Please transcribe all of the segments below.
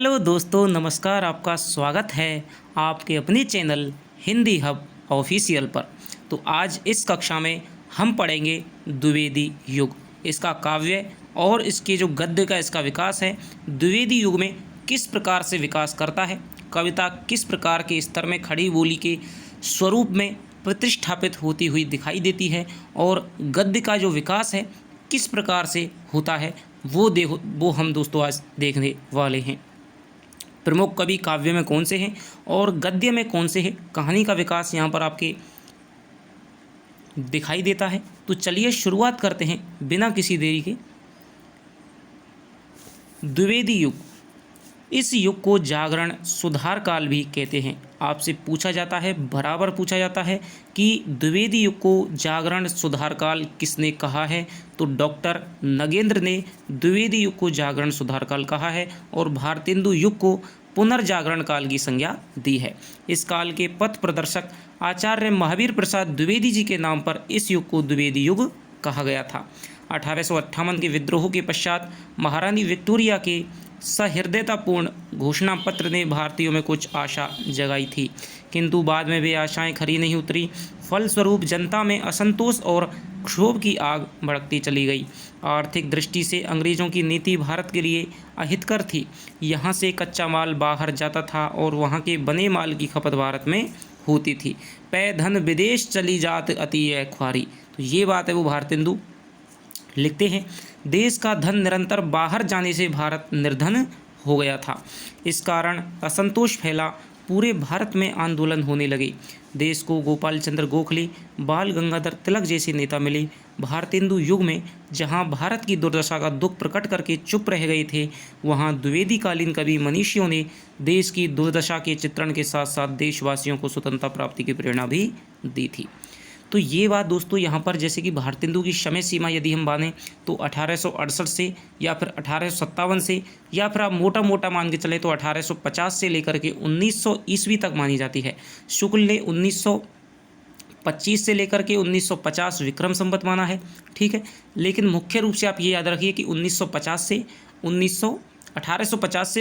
Hello दोस्तों, नमस्कार। आपका स्वागत है आपके अपने चैनल हिंदी हब ऑफिशियल पर। तो आज इस कक्षा में हम पढ़ेंगे द्विवेदी युग, इसका काव्य और इसके जो गद्य का इसका विकास है। द्विवेदी युग में किस प्रकार से विकास करता है, कविता किस प्रकार के स्तर में खड़ी बोली के स्वरूप में प्रतिष्ठापित होती हुई दिखाई देती है, और गद्य का जो विकास है किस प्रकार से होता है, वो हम दोस्तों आज देखने वाले हैं। प्रमुख कवि काव्य में कौन से हैं और गद्य में कौन से हैं, कहानी का विकास यहाँ पर आपके दिखाई देता है। तो चलिए शुरुआत करते हैं बिना किसी देरी के। द्विवेदी युग, इस युग को जागरण सुधार काल भी कहते हैं। आपसे पूछा जाता है, बराबर पूछा जाता है कि द्विवेदी युग को जागरण सुधार काल किसने कहा है। तो डॉक्टर नगेंद्र ने द्विवेदी युग को जागरण सुधार काल कहा है और भारतेंदु युग को पुनर्जागरण काल की संज्ञा दी है। इस काल के पथ प्रदर्शक आचार्य महावीर प्रसाद द्विवेदी जी के नाम पर इस युग को द्विवेदी युग कहा गया था। 1858 के विद्रोह के पश्चात महारानी विक्टोरिया के सहृदयतापूर्ण घोषणा पत्र ने भारतीयों में कुछ आशा जगाई थी, किंतु बाद में वे आशाएं खरी नहीं उतरी। फलस्वरूप जनता में असंतोष और क्षोभ की आग भड़कती चली गई। आर्थिक दृष्टि से अंग्रेज़ों की नीति भारत के लिए अहितकर थी। यहाँ से कच्चा माल बाहर जाता था और वहाँ के बने माल की खपत भारत में होती थी। पै धन विदेश चली जात अति है ख्वारी। तो ये बात है वो भारतेंदु लिखते हैं। देश का धन निरंतर बाहर जाने से भारत निर्धन हो गया था। इस कारण असंतोष फैला, पूरे भारत में आंदोलन होने लगे। देश को गोपाल चंद्र गोखले, बाल गंगाधर तिलक जैसे नेता मिले। भारतेंदु युग में जहां भारत की दुर्दशा का दुख प्रकट करके चुप रह गए थे, वहां द्विवेदी कालीन कवि मनीषियों ने देश की दुर्दशा के चित्रण के साथ साथ देशवासियों को स्वतंत्रता प्राप्ति की प्रेरणा भी दी थी। तो ये बात दोस्तों यहाँ पर, जैसे कि भारतेंदु की समय सीमा यदि हम माने तो 1868 से या फिर 1857 से, या फिर आप मोटा मोटा मान के चले तो 1850 से लेकर के 1900 ईस्वी तक मानी जाती है। शुक्ल ने 1925 से लेकर के 1950 विक्रम संवत माना है, ठीक है। लेकिन मुख्य रूप से आप ये याद रखिए कि 1850 से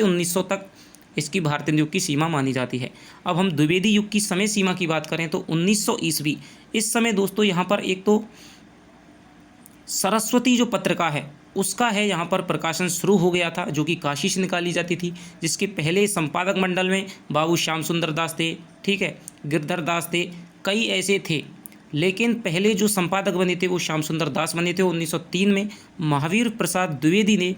1900 तक इसकी भारतेंदु युग की सीमा मानी जाती है। अब हम द्विवेदी युग की समय सीमा की बात करें तो 1900 ईस्वी, इस समय दोस्तों यहाँ पर एक तो सरस्वती जो पत्रिका है उसका है यहाँ पर प्रकाशन शुरू हो गया था, जो कि काशी से निकाली जाती थी, जिसके पहले संपादक मंडल में बाबू श्याम सुंदर दास थे, ठीक है, गिरधर दास थे, कई ऐसे थे। लेकिन पहले जो संपादक बने थे वो श्याम सुंदर दास बने थे। 1903 में महावीर प्रसाद द्विवेदी ने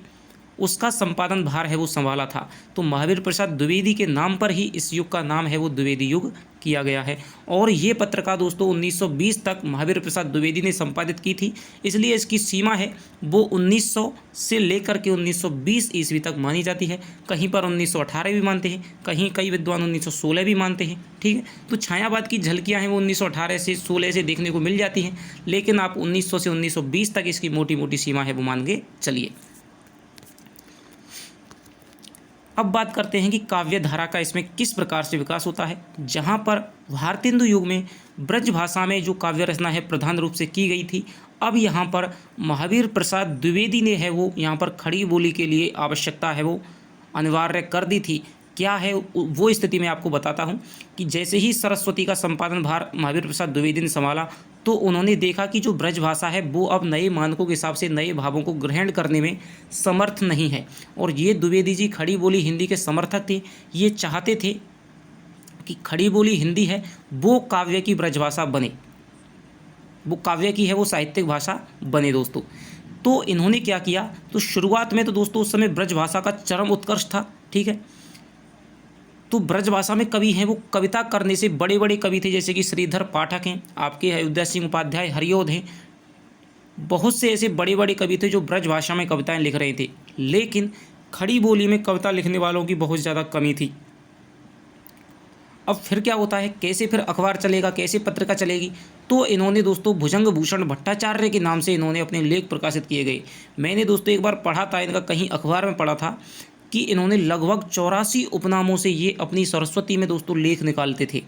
उसका संपादन भार है वो संभाला था। तो महावीर प्रसाद द्विवेदी के नाम पर ही इस युग का नाम है वो द्विवेदी युग किया गया है। और ये पत्रिका दोस्तों 1920 तक महावीर प्रसाद द्विवेदी ने संपादित की थी, इसलिए इसकी सीमा है वो 1900 से लेकर के 1920 ईस्वी तक मानी जाती है। कहीं पर 1918 भी मानते हैं, कहीं कई विद्वान 1916 भी मानते हैं, ठीक है। तो छायावाद की झलकियाँ हैं वो 1918 से 16 से देखने को मिल जाती हैं, लेकिन आप 1900 से 1920 तक इसकी मोटी मोटी सीमा है वो मान के चलिए। अब बात करते हैं कि काव्य धारा का इसमें किस प्रकार से विकास होता है। जहाँ पर भारतेंदु युग में ब्रज भाषा में जो काव्य रचना है प्रधान रूप से की गई थी, अब यहाँ पर महावीर प्रसाद द्विवेदी ने है वो यहाँ पर खड़ी बोली के लिए आवश्यकता है वो अनिवार्य कर दी थी। क्या है वो स्थिति मैं आपको बताता हूँ कि जैसे ही सरस्वती का संपादन भार महावीर प्रसाद द्विवेदी ने संभाला, तो उन्होंने देखा कि जो ब्रज भाषा है वो अब नए मानकों के हिसाब से नए भावों को ग्रहण करने में समर्थ नहीं है। और ये द्विवेदी जी खड़ी बोली हिंदी के समर्थक थे। ये चाहते थे कि खड़ी बोली हिंदी है वो काव्य की ब्रजभाषा बने, वो काव्य की है वो साहित्यिक भाषा बने दोस्तों। तो इन्होंने क्या किया, तो शुरुआत में तो दोस्तों उस समय ब्रजभाषा का चरम उत्कर्ष था, ठीक है। तो ब्रजभाषा में कवि हैं वो कविता करने से बड़े बड़े कवि थे, जैसे कि श्रीधर पाठक हैं, आपके अयोध्या सिंह उपाध्याय, हरिओध हैं, बहुत से ऐसे बड़े बड़े कवि थे जो ब्रजभाषा में कविताएं लिख रहे थे। लेकिन खड़ी बोली में कविता लिखने वालों की बहुत ज़्यादा कमी थी। अब फिर क्या होता है, कैसे फिर अखबार चलेगा, कैसे पत्रिका चलेगी। तो इन्होंने दोस्तों भुजंग भूषण भट्टाचार्य के नाम से इन्होंने अपने लेख प्रकाशित किए गए। मैंने दोस्तों एक बार पढ़ा था, इनका कहीं अखबार में पढ़ा था कि इन्होंने लगभग 84 उपनामों से ये अपनी सरस्वती में दोस्तों लेख निकालते थे।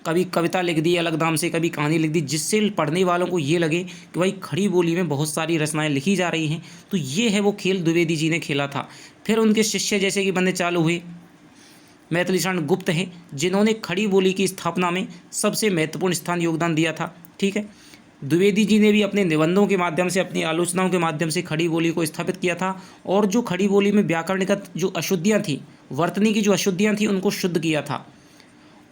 कभी कविता लिख दी अलग नाम से, कभी कहानी लिख दी, जिससे पढ़ने वालों को ये लगे कि भाई खड़ी बोली में बहुत सारी रचनाएं लिखी जा रही हैं। तो ये है वो खेल द्विवेदी जी ने खेला था। फिर उनके शिष्य जैसे कि बनने चालू हुए, मैथिली शरण गुप्त हैं, जिन्होंने खड़ी बोली की स्थापना में सबसे महत्वपूर्ण स्थान योगदान दिया था। ठीक है, द्विवेदी जी ने भी अपने निबंधों के माध्यम से, अपनी आलोचनाओं के माध्यम से खड़ी बोली को स्थापित किया था, और जो खड़ी बोली में व्याकरणगत जो अशुद्धियाँ थी, वर्तनी की जो अशुद्धियाँ थी, उनको शुद्ध किया था।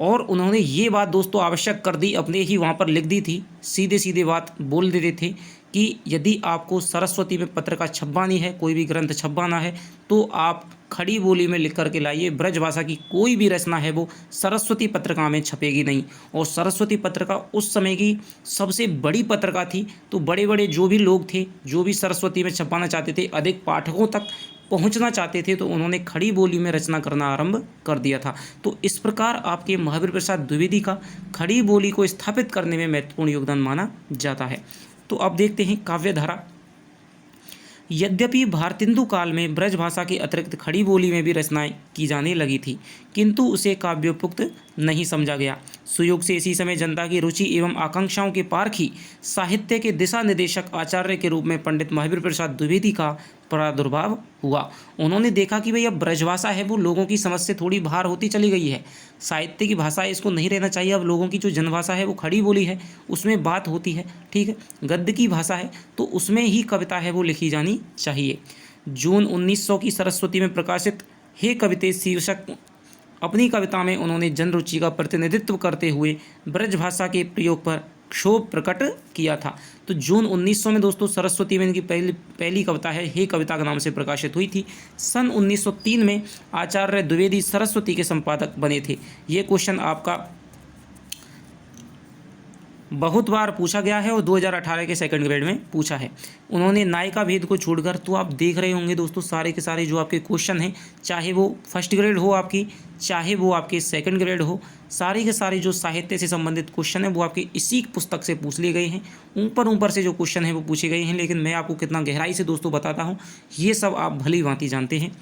और उन्होंने ये बात दोस्तों आवश्यक कर दी, अपने ही वहाँ पर लिख दी थी, सीधे सीधे बात बोल देते थे कि यदि आपको सरस्वती में पत्र का छपवानी है, कोई भी ग्रंथ छपवाना है, तो आप खड़ी बोली में लिख करके लाइए। ब्रजभाषा की कोई भी रचना है वो सरस्वती पत्रिका में छपेगी नहीं। और सरस्वती पत्रिका उस समय की सबसे बड़ी पत्रिका थी। तो बड़े बड़े जो भी लोग थे, जो भी सरस्वती में छपवाना चाहते थे, अधिक पाठकों तक पहुंचना चाहते थे, तो उन्होंने खड़ी बोली में रचना करना आरंभ कर दिया था। तो इस प्रकार आपके महावीर प्रसाद द्विवेदी का खड़ी बोली को स्थापित करने में महत्वपूर्ण योगदान माना जाता है। तो अब देखते हैं काव्यधारा। यद्यपि भारतेंदु काल में ब्रजभाषा के अतिरिक्त खड़ी बोली में भी रचनाएं की जाने लगी थी, किंतु उसे काव्योपयुक्त नहीं समझा गया। सुयोग से इसी समय जनता की रुचि एवं आकांक्षाओं के पारखी साहित्य के दिशा निर्देशक आचार्य के रूप में पंडित महावीर प्रसाद द्विवेदी का प्रादुर्भाव हुआ। उन्होंने देखा कि भाई अब ब्रजभाषा है वो लोगों की समझ से थोड़ी बाहर होती चली गई है, साहित्य की भाषा है, इसको नहीं रहना चाहिए। अब लोगों की जो जनभाषा है वो खड़ी बोली है, उसमें बात होती है। ठीक है, गद्य की भाषा है तो उसमें ही कविता है वो लिखी जानी चाहिए। जून 1900 की सरस्वती में प्रकाशित हे कविते शीर्षक अपनी कविता में उन्होंने जनरुचि का प्रतिनिधित्व करते हुए ब्रजभाषा के प्रयोग पर क्षोभ प्रकट किया था। तो जून 1900 में दोस्तों सरस्वती में इनकी पहली कविता है हे कविता के नाम से प्रकाशित हुई थी। सन 1903 में आचार्य द्विवेदी सरस्वती के संपादक बने थे। ये क्वेश्चन आपका बहुत बार पूछा गया है और 2018 के सेकंड ग्रेड में पूछा है। उन्होंने नायिका भेद को छोड़कर, तो आप देख रहे होंगे दोस्तों सारे के सारे जो आपके क्वेश्चन हैं, चाहे वो फर्स्ट ग्रेड हो आपकी, चाहे वो आपके सेकंड ग्रेड हो, सारे के सारे जो साहित्य से संबंधित क्वेश्चन हैं वो आपकी इसी पुस्तक से पूछ लिए गए हैं। ऊपर से जो क्वेश्चन है वो पूछे गए हैं, लेकिन मैं आपको कितना गहराई से दोस्तों बताता हूँ, ये सब आप भली भांति जानते हैं।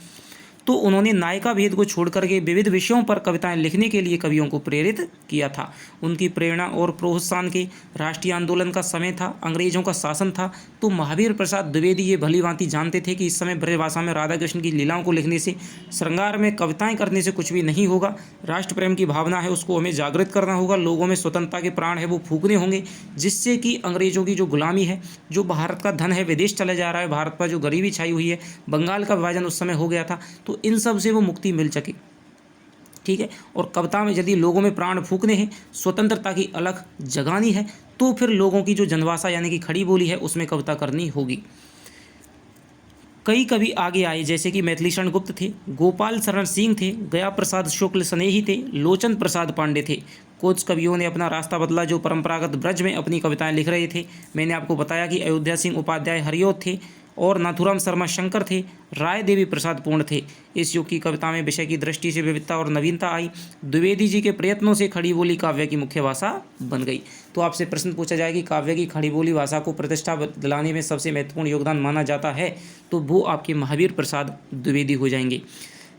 तो उन्होंने नायिका भेद को छोड़कर के विविध विषयों पर कविताएं लिखने के लिए कवियों को प्रेरित किया था। उनकी प्रेरणा और प्रोत्साहन के राष्ट्रीय आंदोलन का समय था, अंग्रेजों का शासन था। तो महावीर प्रसाद द्विवेदी ये भली भांति जानते थे कि इस समय ब्रजभाषा में राधा कृष्ण की लीलाओं को लिखने से, श्रृंगार में कविताएं करने से कुछ भी नहीं होगा। राष्ट्र प्रेम की भावना है उसको हमें जागृत करना होगा, लोगों में स्वतंत्रता के प्राण है वो फूकने होंगे, जिससे कि अंग्रेजों की जो गुलामी है, जो भारत का धन है विदेश चला जा रहा है, भारत पर जो गरीबी छाई हुई है, बंगाल का विभाजन उस समय हो गया था, तो इन सब से वो मुक्ति मिल सके। ठीक है, और कविता में यदि लोगों में प्राण फूकने हैं, स्वतंत्रता की अलख जगानी है, तो फिर लोगों की जो जनभाषा यानी कि खड़ी बोली है उसमें कविता करनी होगी। कई कवि आगे आए, जैसे कि मैथिली शरण गुप्त थे, गोपाल शरण सिंह थे, गया प्रसाद शुक्ल स्नेही थे, लोचन प्रसाद पांडे थे। कुछ कवियों ने अपना रास्ता बदला जो परंपरागत ब्रज में अपनी कविताएं लिख रहे थे। मैंने आपको बताया कि अयोध्या सिंह उपाध्याय हरिओत थे और नाथुराम शर्मा शंकर थे, राय देवी प्रसाद पूर्ण थे। इस युग की कविता में विषय की दृष्टि से विविधता और नवीनता आई। द्विवेदी जी के प्रयत्नों से खड़ी बोली काव्य की मुख्य भाषा बन गई। तो आपसे प्रश्न पूछा जाए कि काव्य की खड़ी बोली भाषा को प्रतिष्ठा दिलाने में सबसे महत्वपूर्ण योगदान माना जाता है, तो वो आपके महावीर प्रसाद द्विवेदी हो जाएंगे।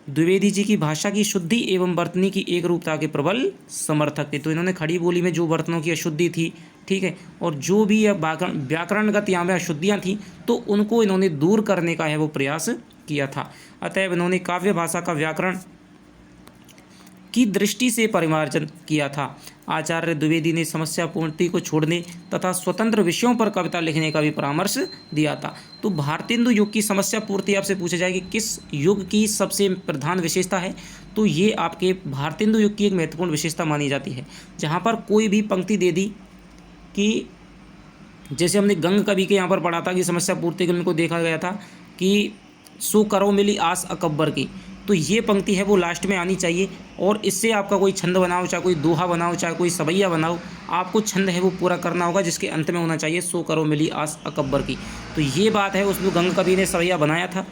द्विवेदी जी की भाषा की शुद्धि एवं वर्तनी की एक रूपता के प्रबल समर्थक थे। तो इन्होंने खड़ी बोली में जो वर्तनों की अशुद्धि थी, ठीक है, और जो भी व्याकरणगत यहाँ में अशुद्धियाँ थीं, तो उनको इन्होंने दूर करने का है वो प्रयास किया था। अतएव इन्होंने काव्य भाषा का व्याकरण की दृष्टि से परिमार्जन किया था। आचार्य द्विवेदी ने समस्या पूर्ति को छोड़ने तथा स्वतंत्र विषयों पर कविता लिखने का भी परामर्श दिया था। तो भारतेंदु युग की समस्या पूर्ति आपसे पूछा जाए कि किस युग की सबसे प्रधान विशेषता है, तो ये आपके भारतेंदु युग की एक महत्वपूर्ण विशेषता मानी जाती है, जहाँ पर कोई भी पंक्ति दे दी कि जैसे हमने गंग कवि के यहाँ पर पढ़ा था कि समस्या पूर्ति के उनको देखा गया था कि सो करो मिली आस अकबर की, तो ये पंक्ति है वो लास्ट में आनी चाहिए। और इससे आपका कोई छंद बनाओ, चाहे कोई दोहा बनाओ, चाहे कोई सवैया बनाओ, आपको छंद है वो पूरा करना होगा, जिसके अंत में होना चाहिए सो करो मिली आस अकबर की। तो ये बात है, उसमें गंग कवि ने सवैया बनाया था।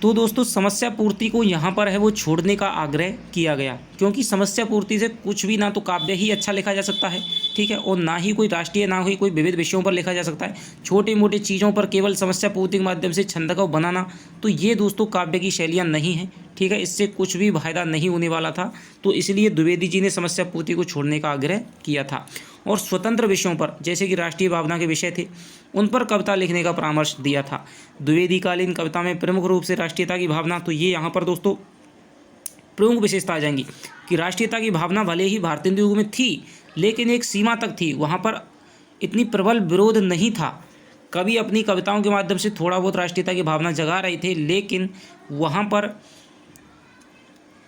तो दोस्तों समस्या पूर्ति को यहाँ पर है वो छोड़ने का आग्रह किया गया, क्योंकि समस्या पूर्ति से कुछ भी ना तो काव्य ही अच्छा लिखा जा सकता है, ठीक है, और ना ही कोई राष्ट्रीय ना ही कोई विविध विषयों पर लिखा जा सकता है। छोटे मोटे चीज़ों पर केवल समस्या पूर्ति के माध्यम से छंद को बनाना, तो ये दोस्तों काव्य की शैलियाँ नहीं हैं, ठीक है, इससे कुछ भी फायदा नहीं होने वाला था। तो इसलिए द्विवेदी जी ने समस्या पूर्ति को छोड़ने का आग्रह किया था और स्वतंत्र विषयों पर, जैसे कि राष्ट्रीय भावना के विषय थे, उन पर कविता लिखने का परामर्श दिया था। द्विवेदी कालीन कविता में प्रमुख रूप से राष्ट्रीयता की भावना, तो ये यहाँ पर दोस्तों प्रमुख विशेषता आ जाएंगी कि राष्ट्रीयता की भावना भले ही भारतीय युग में थी, लेकिन एक सीमा तक थी, वहाँ पर इतनी प्रबल विरोध नहीं था। कवि अपनी कविताओं के माध्यम से थोड़ा बहुत राष्ट्रीयता की भावना जगा रहे थे, लेकिन वहाँ पर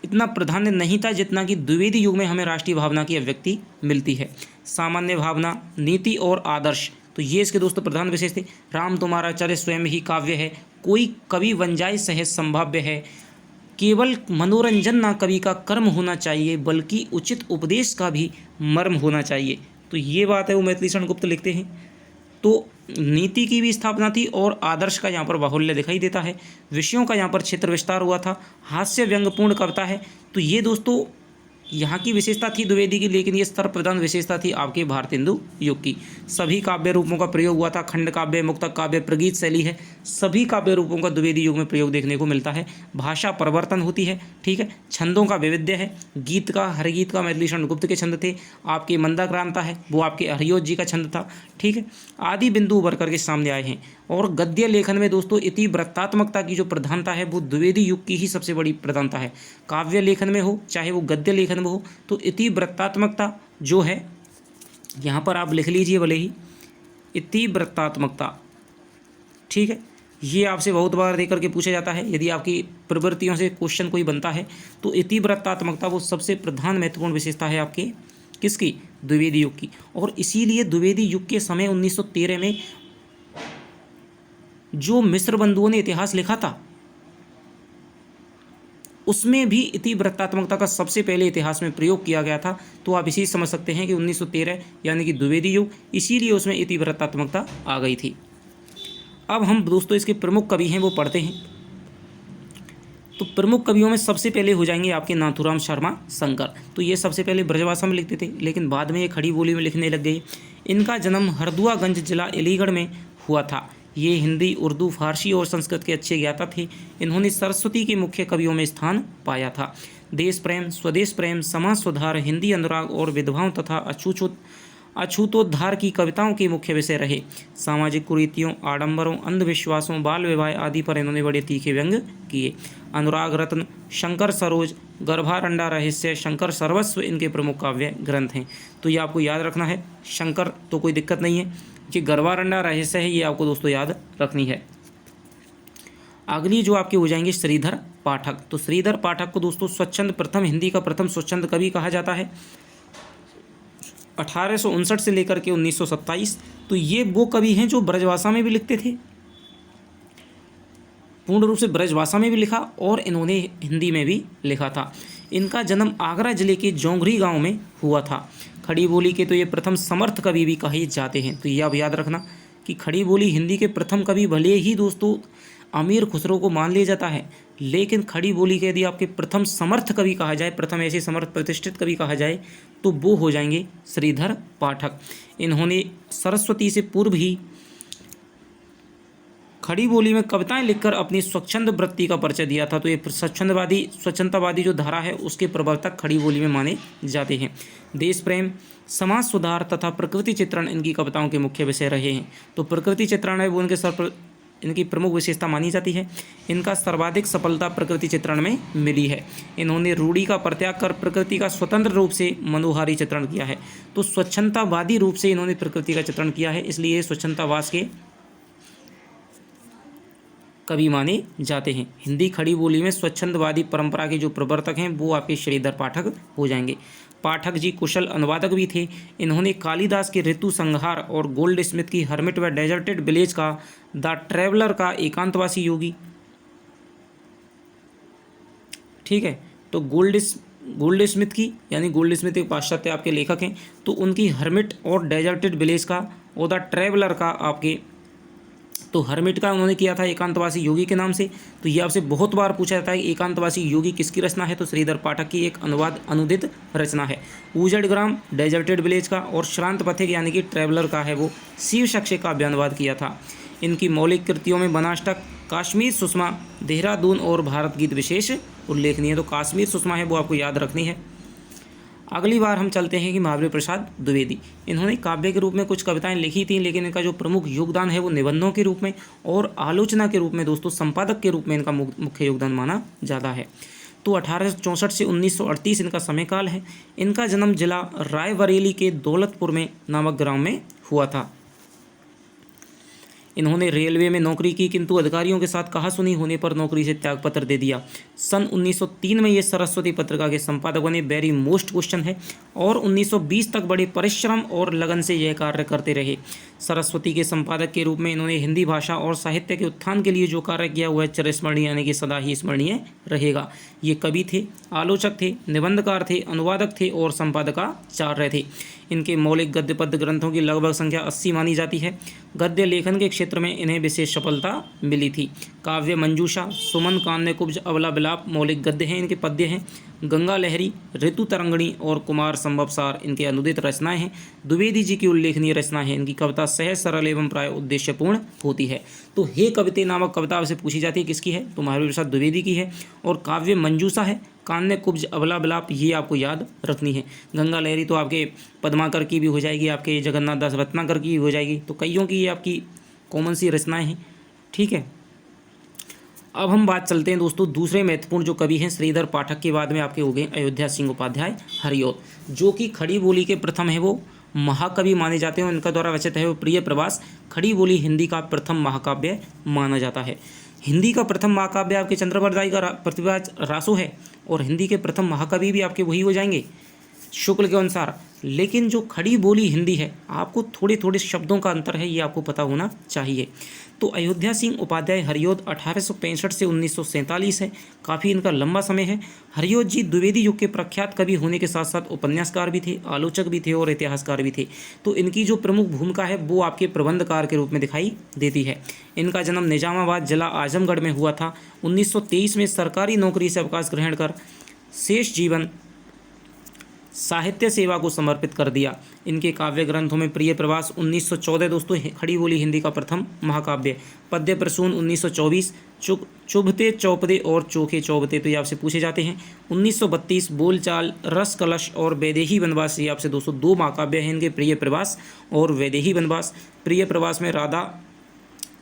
इतना प्राधान्य नहीं था जितना कि द्विवेदी युग में हमें राष्ट्रीय भावना की अभिव्यक्ति मिलती है। सामान्य भावना, नीति और आदर्श, तो ये इसके दोस्तों प्रधान विशेष थे। राम तुम्हारा चरित्र स्वयं ही काव्य है, कोई कवि बन जाए सहज संभाव्य है, केवल मनोरंजन ना कवि का कर्म होना चाहिए, बल्कि उचित उपदेश का भी मर्म होना चाहिए। तो ये बात है वो मैथिली शरण गुप्त लिखते हैं। तो नीति की भी स्थापना थी और आदर्श का यहाँ पर बाहुल्य दिखाई देता है। विषयों का यहाँ पर क्षेत्र विस्तार हुआ था। हास्य व्यंग्यपूर्ण कविता है। तो ये दोस्तों यहाँ की विशेषता थी द्विवेदी की, लेकिन ये स्तर प्रधान विशेषता थी आपके भारतेंदु युग की। सभी काव्य रूपों का प्रयोग हुआ था। खंड काव्य, मुक्तक काव्य, प्रगीत शैली है, सभी काव्य रूपों का द्विवेदी युग में प्रयोग देखने को मिलता है। भाषा परिवर्तन होती है, ठीक है। छंदों का वैविध्य है। गीत का, हरगीत का मैथिली शरण गुप्त के छंद थे। आपके मंदाक्रांता है वो आपके हरियोत जी का छंद था, ठीक है। आदि बिंदु उभर करके सामने आए हैं। और गद्य लेखन में दोस्तों इति वृत्तात्मकता की जो प्रधानता है वो द्विवेदी युग की ही सबसे बड़ी प्रधानता है। काव्य लेखन में हो चाहे वो गद्य लेखन में हो, तो इति वृत्तात्मकता जो है यहाँ पर आप लिख लीजिए भले ही, इति वृत्तात्मकता, ठीक है। ये आपसे बहुत बार दे करके पूछा जाता है, यदि आपकी प्रवृत्तियों से क्वेश्चन कोई बनता है तो इति वृत्तात्मकता वो सबसे प्रधान महत्वपूर्ण विशेषता है आपके किसकी, द्विवेदी युग की। और इसीलिए द्विवेदी युग के समय 1913 में जो मिस्र बंधुओं ने इतिहास लिखा था उसमें भी इति वृत्तात्मकता का सबसे पहले इतिहास में प्रयोग किया गया था। तो आप इसी समझ सकते हैं कि 1913 यानी कि द्विवेदी युग, इसीलिए उसमें इति वृत्तात्मकता आ गई थी। अब हम दोस्तों इसके प्रमुख कवि हैं वो पढ़ते हैं। तो प्रमुख कवियों में सबसे पहले हो जाएंगे आपके नाथूराम शर्मा शंकर। तो ये सबसे पहले ब्रजभाषा में लिखते थे, लेकिन बाद में ये खड़ी बोली में लिखने लग गए। इनका जन्म हरदुआगंज जिला अलीगढ़ में हुआ था। ये हिंदी, उर्दू, फारसी और संस्कृत के अच्छे ज्ञाता थे। इन्होंने सरस्वती के मुख्य कवियों में स्थान पाया था। देश प्रेम, स्वदेश प्रेम, समाज सुधार, हिंदी अनुराग और विधवाओं तथा अछूतोद्धार की कविताओं के मुख्य विषय रहे। सामाजिक कुरीतियों, आडंबरों, अंधविश्वासों, बाल विवाह आदि पर इन्होंने बड़े तीखे व्यंग्य किए। अनुराग रत्न, शंकर सरोज, गर्भारंडा रहस्य, शंकर सर्वस्व इनके प्रमुख काव्य ग्रंथ हैं। तो ये आपको याद रखना है। शंकर तो कोई दिक्कत नहीं है, ये गर्भारंडा रहस्य है, ये आपको दोस्तों याद रखनी है। अगली जो आपके हो जाएंगे श्रीधर पाठक। तो श्रीधर पाठक को दोस्तों स्वच्छंद प्रथम, हिंदी का प्रथम स्वच्छंद कवि कहा जाता है। 1859 से लेकर के 1927। तो ये वो कवि हैं जो ब्रजभाषा में भी लिखते थे, पूर्ण रूप से ब्रजभाषा में भी लिखा और इन्होंने हिंदी में भी लिखा था। इनका जन्म आगरा जिले के जौंगरी गांव में हुआ था। खड़ी बोली के तो ये प्रथम समर्थ कवि भी कहे जाते हैं। तो ये आप याद रखना कि खड़ी बोली हिंदी के प्रथम कवि भले ही दोस्तों अमीर खुसरो को मान लिया जाता है, लेकिन खड़ी बोली के यदि आपके प्रथम समर्थ कवि कहा जाए, प्रथम ऐसे समर्थ प्रतिष्ठित कवि कहा जाए, तो वो हो जाएंगे श्रीधर पाठक। इन्होंने सरस्वती से पूर्व ही खड़ी बोली में कविताएं लिखकर अपनी स्वच्छंद वृत्ति का परिचय दिया था। तो ये स्वच्छंदतावादी जो धारा है उसके प्रवर्तक खड़ी बोली में माने जाते हैं। देश प्रेम, समाज सुधार तथा प्रकृति चित्रण इनकी कविताओं के मुख्य विषय रहे हैं। तो प्रकृति चित्रण है वो इनकी प्रमुख विशेषता मानी जाती है। इनका सर्वाधिक सफलता प्रकृति चित्रण में मिली है। इन्होंने रूढ़ी का परित्याग कर प्रकृति का स्वतंत्र रूप से मनोहारी चित्रण किया है। तो स्वच्छंदतावादी रूप से इन्होंने प्रकृति का चित्रण किया है, इसलिए स्वच्छंदतावाद के कवि माने जाते हैं। हिंदी खड़ी बोली में स्वच्छंदवादी परंपरा के जो प्रवर्तक हैं वो आपके श्रीधर पाठक हो जाएंगे। पाठक जी कुशल अनुवादक भी थे। इन्होंने कालिदास के ऋतु संहार और गोल्ड स्मिथ की हर्मिट व डेजर्टेड विलेज का, द ट्रैवलर का एकांतवासी योगी, ठीक है। तो गोल्ड स्मिथ की, यानी गोल्ड स्मिथ एक पाश्चात्य आपके लेखक हैं, तो उनकी हर्मिट और डेजर्टेड विलेज का और द ट्रैवलर का आपके, तो हरमिट का उन्होंने किया था एकांतवासी योगी के नाम से। तो ये आपसे बहुत बार पूछा जाता है एकांतवासी योगी किसकी रचना है, तो श्रीधर पाठक की एक अनुवाद अनुदित रचना है। उजड़ ग्राम डेजर्टेड विलेज का, और श्रांत पथिक यानी कि ट्रैवलर का है वो शिव शक्ति का अनुवाद किया था। इनकी मौलिक कृतियों में बनाष्टक, कश्मीर सुषमा, देहरादून और भारत गीत विशेष उल्लेखनीय है। तो कश्मीर सुषमा है वो आपको याद रखनी है। अगली बार हम चलते हैं कि महावीर प्रसाद द्विवेदी, इन्होंने काव्य के रूप में कुछ कविताएं लिखी थी, लेकिन इनका जो प्रमुख योगदान है वो निबंधों के रूप में और आलोचना के रूप में दोस्तों, संपादक के रूप में इनका मुख्य योगदान माना जाता है। तो 1864 से 1938 इनका समयकाल है। इनका जन्म जिला रायबरेली के दौलतपुर में नामक ग्राम में हुआ था। इन्होंने रेलवे में नौकरी की, किंतु अधिकारियों के साथ कहासुनी होने पर नौकरी से त्यागपत्र दे दिया। सन 1903 में ये सरस्वती पत्रिका के संपादक बने, वेरी मोस्ट क्वेश्चन है, और 1920 तक बड़े परिश्रम और लगन से यह कार्य करते रहे। सरस्वती के संपादक के रूप में इन्होंने हिंदी भाषा और साहित्य के उत्थान के लिए जो कार्य किया हुआ है चिरस्मरणीय यानी कि सदा ही स्मरणीय रहेगा। ये कवि थे, आलोचक थे, निबंधकार थे, अनुवादक थे और संपादकाचार्य थे। इनके मौलिक गद्य पद्य ग्रंथों की लगभग संख्या 80 मानी जाती है। गद्य लेखन के क्षेत्र में इन्हें विशेष सफलता मिली थी। काव्य मंजूषा, सुमन, कान्य कुब्ज, अबला विलाप मौलिक गद्य हैं, इनके पद्य हैं। गंगा लहरी, ऋतु तरंगणी और कुमार संभवसार इनके अनुदित रचनाएं हैं। द्विवेदी जी की उल्लेखनीय रचना है। इनकी कविता सहज, सरल एवं प्राय उद्देश्यपूर्ण होती है। तो हे कविते नामक कविता आपसे पूछी जाती है किसकी है, तो महावीर प्रसाद द्विवेदी की है। और काव्य मंजूषा है, कान्य कुब्ज, अबला विलाप ये आपको याद रखनी है। गंगा लहरी तो आपके पद्माकर की भी हो जाएगी, आपके जगन्नाथ दास रत्नाकर की भी हो जाएगी। तो कईयों की ये आपकी कॉमन सी रचनाएं हैं, ठीक है। अब हम बात चलते हैं दोस्तों दूसरे महत्वपूर्ण जो कवि हैं श्रीधर पाठक के बाद में आपके हो गए अयोध्या सिंह उपाध्याय हरिऔध, जो कि खड़ी बोली के प्रथम है वो महाकवि माने जाते हैं। इनका द्वारा रचित है वो प्रिय प्रवास, खड़ी बोली हिंदी का प्रथम महाकाव्य माना जाता है। हिंदी का प्रथम महाकाव्य आपके चंद्रवरदाई का प्रतिभा रासो है, और हिंदी के प्रथम महाकवि भी आपके वही हो जाएंगे शुक्ल के अनुसार। लेकिन जो खड़ी बोली हिंदी है, आपको थोड़े थोड़े शब्दों का अंतर है, ये आपको पता होना चाहिए। तो अयोध्या सिंह उपाध्याय हरिऔध 1865 से 1947 है, काफ़ी इनका लंबा समय है। हरिऔध जी द्विवेदी युग के प्रख्यात कवि होने के साथ साथ उपन्यासकार भी थे, आलोचक भी थे और इतिहासकार भी थे। तो इनकी जो प्रमुख भूमिका है वो आपके प्रबंधकार के रूप में दिखाई देती है। इनका जन्म निजामाबाद जिला आजमगढ़ में हुआ था। 1923 में सरकारी नौकरी से अवकाश ग्रहण कर शेष जीवन साहित्य सेवा को समर्पित कर दिया। इनके काव्य ग्रंथों में प्रिय प्रवास 1914 दोस्तों खड़ी बोली हिंदी का प्रथम महाकाव्य, पद्य प्रसून 1924, चुभते चौपदे और चोखे चौबते तो ये आपसे पूछे जाते हैं। 1932 बोलचाल, रस कलश और वैदेही वनवास ये आपसे दोस्तों दो महाकाव्य हैं इनके, प्रिय प्रवास और वैदेही वनवास। प्रिय प्रवास में राधा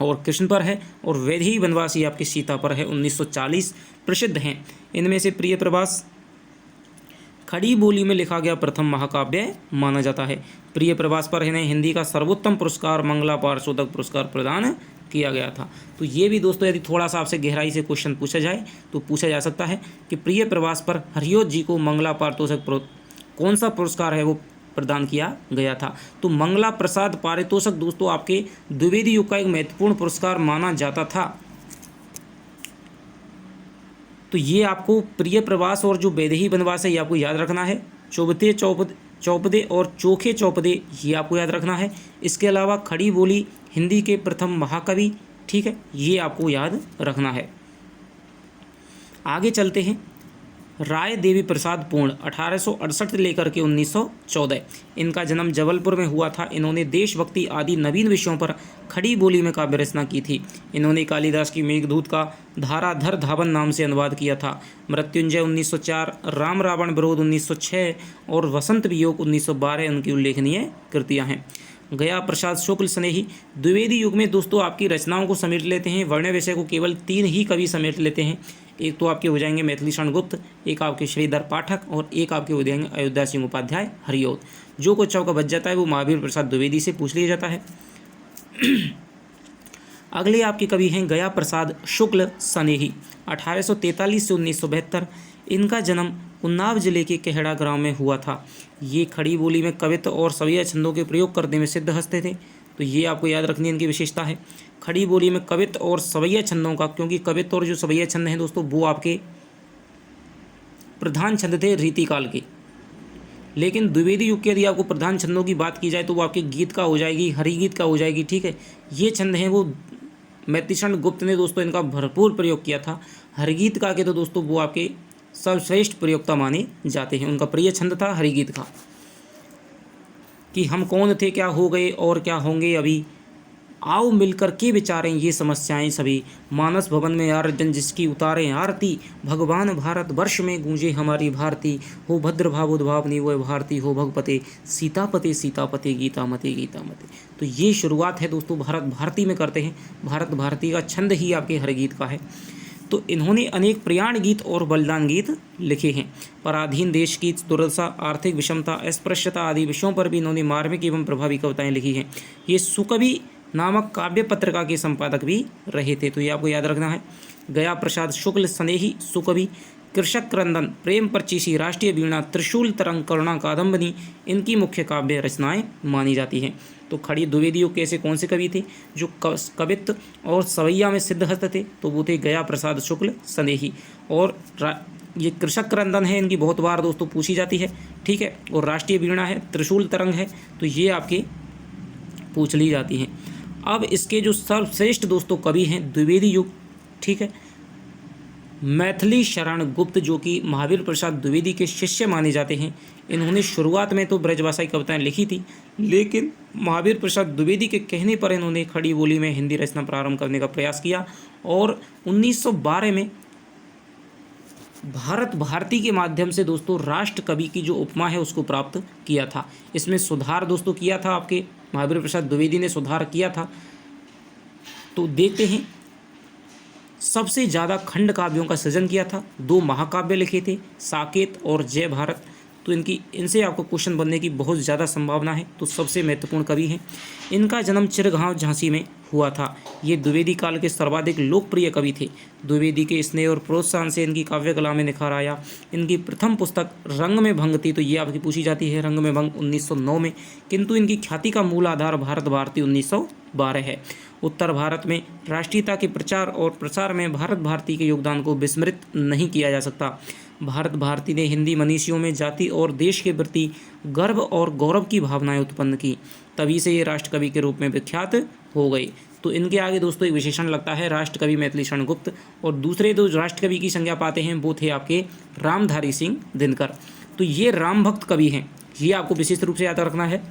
और कृष्ण पर है और वैदेही वनवास ये आपकी सीता पर है। 1940 प्रसिद्ध हैं। इनमें से प्रिय प्रवास खड़ी बोली में लिखा गया प्रथम महाकाव्य माना जाता है। प्रिय प्रवास पर इन्हें हिंदी का सर्वोत्तम पुरस्कार मंगला पार्षदोदक पुरस्कार प्रदान किया गया था। तो ये भी दोस्तों यदि थोड़ा सा आपसे गहराई से क्वेश्चन पूछा जाए तो पूछा जा सकता है कि प्रिय प्रवास पर हरिऔध जी को मंगला पारितोषक कौन सा पुरस्कार है वो प्रदान किया गया था। तो मंगला प्रसाद पारितोषक दोस्तों आपके द्विवेदी युग का एक महत्वपूर्ण पुरस्कार माना जाता था। तो ये आपको प्रिय प्रवास और जो वैदेही वनवास है ये आपको याद रखना है। चौबते चौपदे और चोखे चौपदे ये आपको याद रखना है। इसके अलावा खड़ी बोली हिंदी के प्रथम महाकवि, ठीक है, ये आपको याद रखना है। आगे चलते हैं। राय देवी प्रसाद पूर्ण 1868 से लेकर के 1914, इनका जन्म जबलपुर में हुआ था। इन्होंने देशभक्ति आदि नवीन विषयों पर खड़ी बोली में काव्य रचना की थी। इन्होंने कालिदास की मेघदूत का धाराधर धावन नाम से अनुवाद किया था। मृत्युंजय 1904, राम रावण विरोध 1906 और वसंत वियोग 1912 उनकी उल्लेखनीय कृतियाँ हैं। गया प्रसाद शुक्ल स्नेही द्विवेदी युग में दोस्तों आपकी रचनाओं को समेट लेते हैं। वर्ण विषय को केवल 3 ही कवि समेट लेते हैं। एक तो आपके हो जाएंगे मैथिली शरण गुप्त, एक आपके श्रीधर पाठक और एक आपके हो जाएंगे अयोध्या सिंह उपाध्याय हरिऔध। जो कुछ चौका बच जाता है वो महावीर प्रसाद द्विवेदी से पूछ लिया जाता है। अगले आपके कवि हैं गया प्रसाद शुक्ल स्नेही 1843 से 1972। इनका जन्म उन्नाव जिले के केहड़ा गांव में हुआ था। ये खड़ी बोली में कवित्व और सवैया छंदों के प्रयोग करने में सिद्ध हस्ते थे। तो ये आपको याद रखनी इनकी विशेषता है। खड़ी बोली में कवित्व और सवैया छंदों का, क्योंकि कवित्व और जो सवैया छंद हैं दोस्तों वो आपके प्रधान छंद थे रीतिकाल के। लेकिन द्विवेदी युग के यदि आपको प्रधान छंदों की बात की जाए तो वो आपके गीत का हो जाएगी, हरिगीत का हो जाएगी, ठीक है। ये छंद हैं वो मैथिलीशरण गुप्त ने दोस्तों इनका भरपूर प्रयोग किया था। हरिगीत का के तो दोस्तों वो आपके सर्वश्रेष्ठ प्रयोक्ता माने जाते हैं। उनका प्रिय छंद था हरिगीत का, कि हम कौन थे क्या हो गए और क्या होंगे अभी, आओ मिलकर के विचारें ये समस्याएं सभी, मानस भवन में आर्जन जिसकी उतारें आरती, भगवान भारत वर्ष में गूंजे हमारी भारती, हो भद्र भाव उद्भावनी वो भारती, हो भगपते सीतापते सीतापते गीतामते गीतामते। तो ये शुरुआत है दोस्तों भारत भारती में करते हैं। भारत भारती का छंद ही आपके हरिगीत का है। तो इन्होंने अनेक प्रयाण गीत और बलिदान गीत लिखे हैं। पराधीन देश की दुर्दशा, आर्थिक विषमता, अस्पृश्यता आदि विषयों पर भी इन्होंने मार्मिक एवं प्रभावी कविताएं लिखी हैं। ये सुकवि नामक काव्य पत्रिका के संपादक भी रहे थे, तो ये आपको याद रखना है। गया प्रसाद शुक्ल स्नेही सुकवि, कृषक क्रंदन, प्रेम परचीसी, राष्ट्रीय वीणा, त्रिशूल तरंग, करुणा कादम्बनी इनकी मुख्य काव्य रचनाएं मानी जाती हैं। तो खड़ी द्विवेदी युग के ऐसे कौन से कवि थे जो कवित्व और सवैया में सिद्धहस्त थे, तो वो थे गया प्रसाद शुक्ल स्नेही। और ये कृषक क्रंदन है, इनकी बहुत बार दोस्तों पूछी जाती है, ठीक है। और राष्ट्रीय वीणा है, त्रिशूल तरंग है, तो ये आपके पूछ ली जाती हैं। अब इसके जो सर्वश्रेष्ठ दोस्तों कवि हैं द्विवेदी युग, ठीक है, मैथिलीशरण गुप्त जो कि महावीर प्रसाद द्विवेदी के शिष्य माने जाते हैं। इन्होंने शुरुआत में तो ब्रजभाषाई कविताएं लिखी थी, लेकिन महावीर प्रसाद द्विवेदी के कहने पर इन्होंने खड़ी बोली में हिंदी रचना प्रारंभ करने का प्रयास किया और 1912 में भारत भारती के माध्यम से दोस्तों राष्ट्र कवि की जो उपमा है उसको प्राप्त किया था। इसमें सुधार दोस्तों किया था, आपके महावीर प्रसाद द्विवेदी ने सुधार किया था। तो देखते हैं, सबसे ज़्यादा खंड काव्यों का सृजन किया था, 2 महाकाव्य लिखे थे, साकेत और जय भारत। तो इनसे आपको क्वेश्चन बनने की बहुत ज़्यादा संभावना है, तो सबसे महत्वपूर्ण कवि हैं। इनका जन्म चिरगांव झांसी में हुआ था। ये द्विवेदी काल के सर्वाधिक लोकप्रिय कवि थे। द्विवेदी के स्नेह और प्रोत्साहन से इनकी काव्य कला में निखार आया। इनकी प्रथम पुस्तक रंग में भंग थी, तो ये आपकी पूछी जाती है, रंग में भंग 1909 में। किंतु इनकी ख्याति का मूल आधार भारत भारती 1912 है। उत्तर भारत में राष्ट्रीयता के प्रचार और प्रसार में भारत भारती के योगदान को विस्मृत नहीं किया जा सकता। भारत भारती ने हिंदी मनीषियों में जाति और देश के प्रति गर्व और गौरव की भावनाएं उत्पन्न की, तभी से ये राष्ट्रकवि के रूप में विख्यात हो गई। तो इनके आगे दोस्तों एक विशेषण लगता है राष्ट्रकवि मैथिलीशरण गुप्त। और दूसरे दो राष्ट्रकवि की संज्ञा पाते हैं वो थे आपके रामधारी सिंह दिनकर। तो ये राम भक्त कवि हैं, ये आपको विशेष रूप से याद रखना है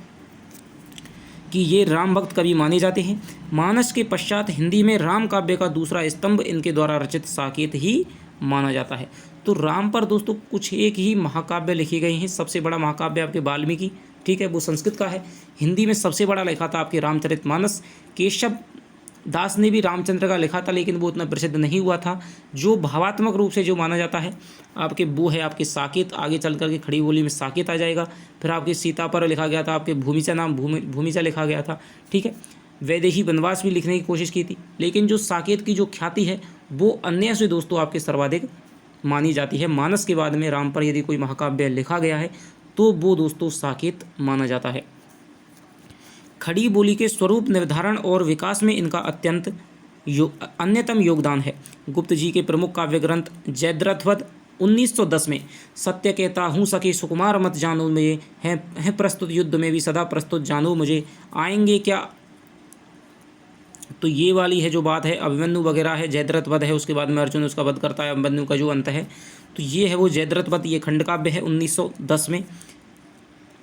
कि ये राम भक्त कवि माने जाते हैं। मानस के पश्चात हिंदी में राम काव्य का दूसरा स्तंभ इनके द्वारा रचित साकेत ही माना जाता है। तो राम पर दोस्तों कुछ एक ही महाकाव्य लिखे गए हैं। सबसे बड़ा महाकाव्य आपके वाल्मीकि, ठीक है, वो संस्कृत का है। हिंदी में सबसे बड़ा लिखा था आपके रामचरितमानस। केशव दास ने भी रामचंद्र का लिखा था, लेकिन वो उतना प्रसिद्ध नहीं हुआ था। जो भावात्मक रूप से जो माना जाता है आपके वो है आपके साकेत। आगे चल करके खड़ी बोली में साकेत आ जाएगा। फिर आपके सीता पर लिखा गया था, आपके भूमिचा नाम भूमिचा लिखा गया था, ठीक है। वैदेही वनवास भी लिखने की कोशिश की थी, लेकिन जो साकेत की जो ख्याति है वो अन्य से दोस्तों आपके सर्वाधिक मानी जाती है। मानस के बाद में राम पर यदि कोई महाकाव्य लिखा गया है तो वो दोस्तों साकेत माना जाता है। खड़ी बोली के स्वरूप निर्धारण और विकास में इनका अन्यतम योगदान है। गुप्त जी के प्रमुख काव्य ग्रंथ जयद्रथवध 1910 में, सत्य कहता हूँ सके सुकुमार मत जानो मुझे, है प्रस्तुत युद्ध में भी सदा प्रस्तुत जानो मुझे, आएंगे क्या। तो ये वाली है जो बात है, अभिमन्यु वगैरह है, जयद्रथ वध है, उसके बाद में अर्जुन उसका वध करता है, अभिमन्यु का जो अंत है, तो ये है वो जयद्रथ वध। ये खंड काव्य है 1910 में।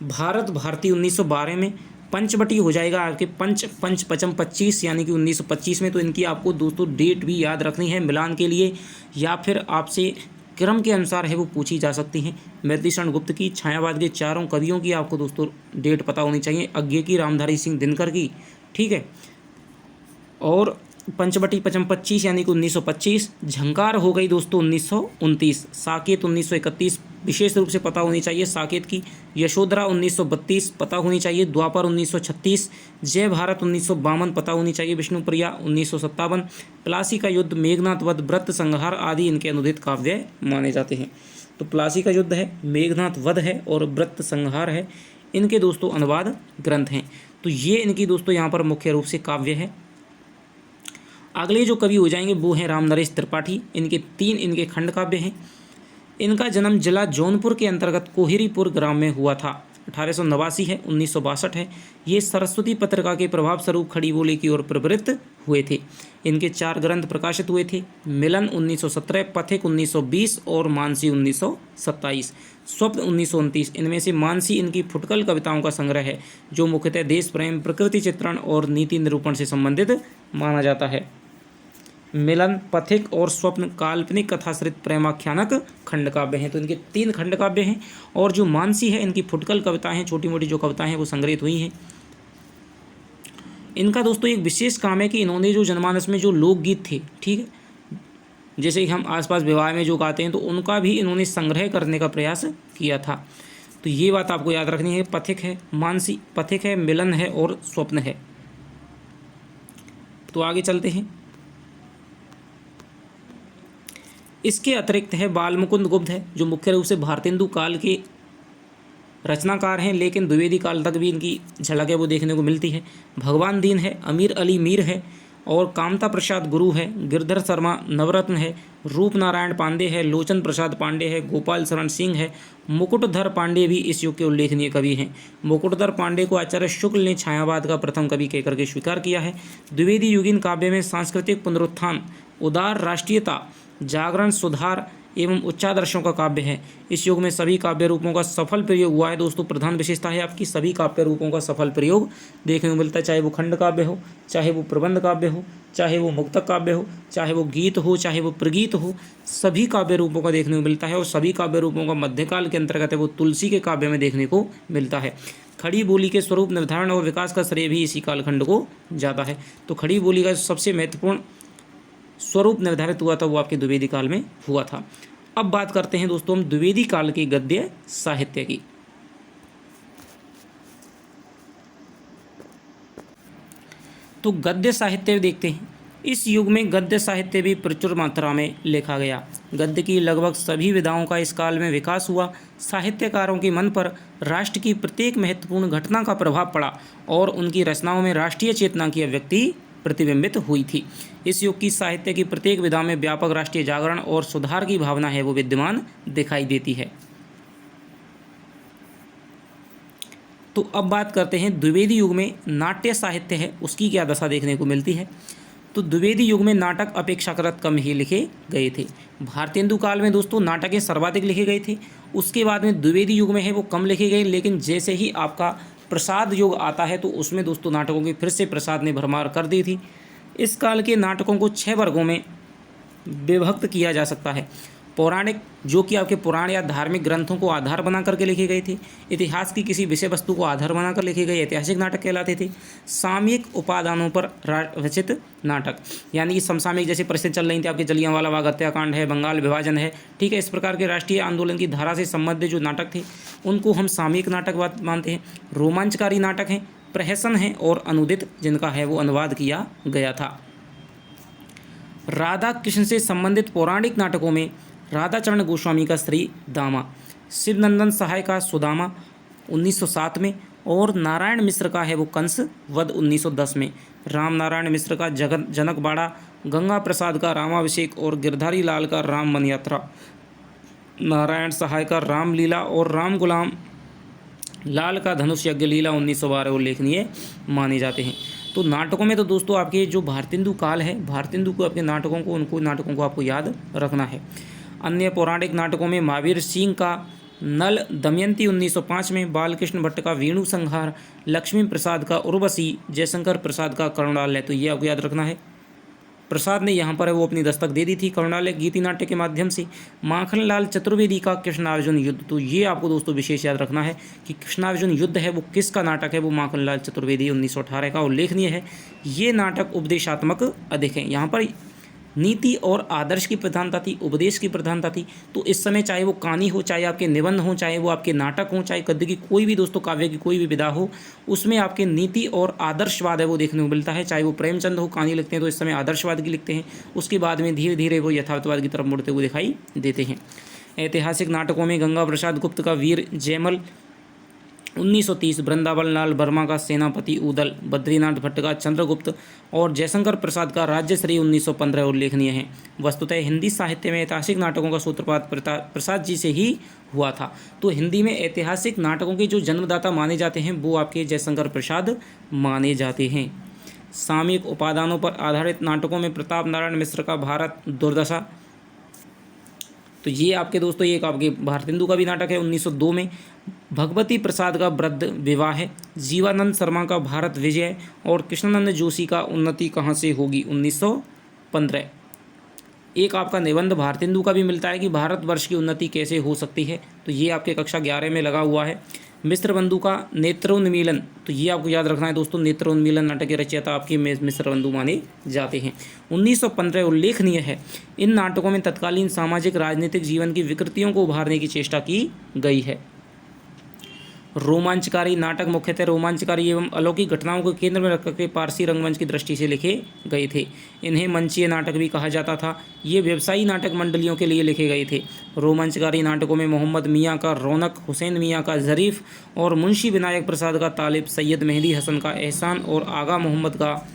भारत भारती 1912 में। पंचवटी हो जाएगा आपके पंच पचम 25 यानी कि 1925 में। तो इनकी आपको दोस्तों डेट भी याद रखनी है मिलान के लिए, या फिर आपसे क्रम के अनुसार है वो पूछी जा सकती हैं। मैथिलीशरण गुप्त की, छायावाद के चारों कवियों की आपको दोस्तों डेट पता होनी चाहिए। अज्ञे की, रामधारी सिंह दिनकर की, ठीक है। और पंचवटी पचम 25 यानी कि 1925। झंकार हो गई दोस्तों 1929। साकेत 1931 विशेष रूप से पता होनी चाहिए साकेत की। यशोधरा 1932 पता होनी चाहिए। द्वापर 1936। जय भारत 1952 पता होनी चाहिए। विष्णुप्रिया 1957। प्लासी का युद्ध, मेघनाथ वध, व्रत संहार आदि इनके अनुदित काव्य माने जाते हैं। तो प्लासी का युद्ध है, मेघनाथ वध है और व्रत संहार है, इनके दोस्तों अनुवाद ग्रंथ हैं। तो ये इनकी दोस्तों यहाँ पर मुख्य रूप से काव्य है। अगले जो कवि हो जाएंगे वो हैं राम नरेश त्रिपाठी। इनके 3 इनके खंड काव्य हैं। इनका जन्म जिला जौनपुर के अंतर्गत कोहिरीपुर ग्राम में हुआ था। 1889 है, 1962 है। ये सरस्वती पत्रिका के प्रभाव स्वरूप खड़ी बोली की ओर प्रवृत्त हुए थे। इनके 4 ग्रंथ प्रकाशित हुए थे, मिलन 1917, पथिक 1920 और मानसी 1927, स्वप्न 1929। इनमें से मानसी इनकी फुटकल कविताओं का संग्रह है, जो मुख्यतः देश प्रेम, प्रकृति चित्रण और नीति निरूपण से संबंधित माना जाता है। मिलन, पथिक और स्वप्न काल्पनिक कथाश्रित प्रेमाख्यानक खंड काव्य हैं। तो इनके 3 खंड काव्य हैं। और जो मानसी है, इनकी फुटकल कविताएं हैं, छोटी मोटी जो कविताएं हैं वो संग्रहित हुई हैं। इनका दोस्तों एक विशेष काम है कि इन्होंने जो जनमानस में जो लोकगीत थे, ठीक है, जैसे कि हम आसपास विवाह में जो गाते हैं, तो उनका भी इन्होंने संग्रह करने का प्रयास किया था। तो ये बात आपको याद रखनी है। पथिक है, मानसी, पथिक है, मिलन है और स्वप्न है। तो आगे चलते हैं। इसके अतिरिक्त है बालमुकुंद गुप्त है, जो मुख्य रूप से भारतेंदु काल के रचनाकार हैं, लेकिन द्विवेदी काल तक भी इनकी झलक है वो देखने को मिलती है। भगवान दीन है, अमीर अली मीर है और कामता प्रसाद गुरु है, गिरधर शर्मा नवरत्न है, रूप नारायण पांडे है, लोचन प्रसाद पांडे है, गोपाल शरण सिंह है, मुकुटधर पांडे भी इस युग के उल्लेखनीय कवि हैं। मुकुटधर पांडे को आचार्य शुक्ल ने छायावाद का प्रथम कवि कहकर के स्वीकार किया है। द्विवेदी युगीन काव्य में सांस्कृतिक पुनरुत्थान, उदार राष्ट्रीयता, जागरण, सुधार एवं उच्चादर्शों का काव्य है। इस युग में सभी काव्य रूपों का सफल प्रयोग हुआ है। दोस्तों प्रधान विशेषता है आपकी सभी काव्य रूपों का सफल प्रयोग देखने को मिलता है, चाहे वो खंड काव्य हो, चाहे वो प्रबंध काव्य हो, चाहे वो मुक्तक काव्य हो, चाहे वो गीत हो, चाहे वो प्रगीत हो, सभी काव्य रूपों का देखने को मिलता है। और सभी काव्य रूपों का मध्यकाल के अंतर्गत है वो तुलसी के काव्य में देखने को मिलता है। खड़ी बोली के स्वरूप निर्धारण और विकास का श्रेय भी इसी कालखंड को जाता है। तो खड़ी बोली का सबसे महत्वपूर्ण स्वरूप निर्धारित हुआ था वो आपके द्विवेदी काल में हुआ था। अब बात करते हैं दोस्तों हम द्विवेदी काल के गद्य साहित्य की। तो गद्य साहित्य देखते हैं। इस युग में गद्य साहित्य भी प्रचुर मात्रा में लिखा गया। गद्य की लगभग सभी विधाओं का इस काल में विकास हुआ। साहित्यकारों के मन पर राष्ट्र की प्रत्येक महत्वपूर्ण घटना का प्रभाव पड़ा और उनकी रचनाओं में राष्ट्रीय चेतना की अभिव्यक्ति प्रतिबिंबित हुई थी। इस युग की साहित्य की प्रत्येक विधा में व्यापक राष्ट्रीय जागरण और सुधार की भावना है वो विद्यमान दिखाई देती है। तो अब बात करते हैं द्विवेदी युग में नाट्य साहित्य है उसकी क्या दशा देखने को मिलती है। तो द्विवेदी युग में नाटक अपेक्षाकृत कम ही लिखे गए थे। भारतेंदु काल में दोस्तों नाटकें सर्वाधिक लिखे गए थे। उसके बाद में द्विवेदी युग में है वो कम लिखे गए, लेकिन जैसे ही आपका प्रसाद युग आता है तो उसमें दोस्तों नाटकों की फिर से प्रसाद ने भरमार कर दी थी। इस काल के नाटकों को 6 वर्गों में विभक्त किया जा सकता है। पौराणिक, जो कि आपके पुराण या धार्मिक ग्रंथों को आधार बना करके लिखे गए थे। इतिहास की किसी विषय वस्तु को आधार बनाकर लिखे गए ऐतिहासिक नाटक कहलाते थे। सामयिक उपादानों पर रचित नाटक, यानी कि समसामयिक, जैसे परिस्थिति चल रही थी आपके जलियांवाला बाग हत्याकांड है, बंगाल विभाजन है, ठीक है, इस प्रकार के राष्ट्रीय आंदोलन की धारा से संबंधित जो नाटक थे उनको हम सामयिक नाटक मानते हैं। रोमांचकारी नाटक हैं, प्रहसन हैं और अनुदित, जिनका है वो अनुवाद किया गया था। राधा कृष्ण से संबंधित पौराणिक नाटकों में राधाचरण गोस्वामी का श्री दामा, शिवनंदन सहाय का सुदामा 1907 में और नारायण मिश्र का है वो कंस वध 1910 में, राम नारायण मिश्र का जनक बाड़ा, गंगा प्रसाद का रामाभिषेक और गिरधारी लाल का राम मन यात्रा, नारायण सहाय का रामलीला और राम गुलाम लाल का धनुष यज्ञ लीला 1912 उल्लेखनीय माने जाते हैं। तो नाटकों में तो दोस्तों आपके जो भारतेंदु काल है, भारतेंदु को आपके नाटकों को आपको याद रखना है। अन्य पौराणिक नाटकों में महावीर सिंह का नल दमयंती 1905 में, बालकृष्ण भट्ट का वेणु संहार, लक्ष्मी प्रसाद का उर्वशी, जयशंकर प्रसाद का करुणालय, तो ये आपको याद रखना है। प्रसाद ने यहाँ पर है वो अपनी दस्तक दे दी थी करुणालय गीति नाट्य के माध्यम से। माखनलाल चतुर्वेदी का कृष्णार्जुन युद्ध, तो ये आपको दोस्तों विशेष याद रखना है कि कृष्णार्जुन युद्ध है वो किसका नाटक है, वो माखनलाल चतुर्वेदी 1918 का उल्लेखनीय है। ये नाटक उपदेशात्मक अधिक है। यहाँ पर नीति और आदर्श की प्रधानता थी, उपदेश की प्रधानता थी। तो इस समय चाहे वो कहानी हो, चाहे आपके निबंध हो, चाहे वो आपके नाटक हो, चाहे गद्य की कोई भी दोस्तों काव्य की कोई भी विधा हो, उसमें आपके नीति और आदर्शवाद है वो देखने को मिलता है। चाहे वो प्रेमचंद हो, कहानी लिखते हैं तो इस समय आदर्शवाद की लिखते हैं, उसके बाद में धीरे धीरे वो यथार्थवाद की तरफ मुड़ते हुए दिखाई देते हैं। ऐतिहासिक नाटकों में गंगा प्रसाद गुप्त का वीर जयमल, 1930 वृंदावन लाल वर्मा का सेनापति उदल, बद्रीनाथ भट्ट का चंद्रगुप्त और जयशंकर प्रसाद का राज्यश्री 1915 उल्लेखनीय हैं। वस्तुतः हिंदी साहित्य में ऐतिहासिक नाटकों का सूत्रपात प्रसाद जी से ही हुआ था। तो हिंदी में ऐतिहासिक नाटकों के जो जन्मदाता माने जाते हैं वो आपके जयशंकर प्रसाद माने जाते हैं। सामयिक उपादानों पर आधारित नाटकों में प्रताप नारायण मिश्र का भारत दुर्दशा, तो ये आपके दोस्तों ये एक आपके भारतेंदु का भी नाटक है 1902 में। भगवती प्रसाद का वृद्ध विवाह है, जीवानंद शर्मा का भारत विजय और कृष्णानंद जोशी का उन्नति कहाँ से होगी 1915। एक आपका निबंध भारतेंदु का भी मिलता है कि भारतवर्ष की उन्नति कैसे हो सकती है, तो ये आपके कक्षा 11 में लगा हुआ है। मिश्र बंधु का नेत्रोन्मीलन, तो ये आपको याद रखना है दोस्तों, नेत्रोन्मीलन नाटक के रचयिता आपके मिश्र बंधु माने जाते हैं। 1915 उल्लेखनीय है। इन नाटकों में तत्कालीन सामाजिक राजनीतिक जीवन की विकृतियों को उभारने की चेष्टा की गई है। रोमांचकारी नाटक मुख्यतः रोमांचकारी एवं अलौकिक घटनाओं को केंद्र में रखकर के पारसी रंगमंच की दृष्टि से लिखे गए थे। इन्हें मंचीय नाटक भी कहा जाता था। ये व्यवसायी नाटक मंडलियों के लिए लिखे गए थे। रोमांचकारी नाटकों में मोहम्मद मियाँ का रौनक, हुसैन मियाँ का ज़रीफ और मुंशी विनायक प्रसाद का तालिब, सैयद मेहदी हसन का एहसान और आगा मोहम्मद का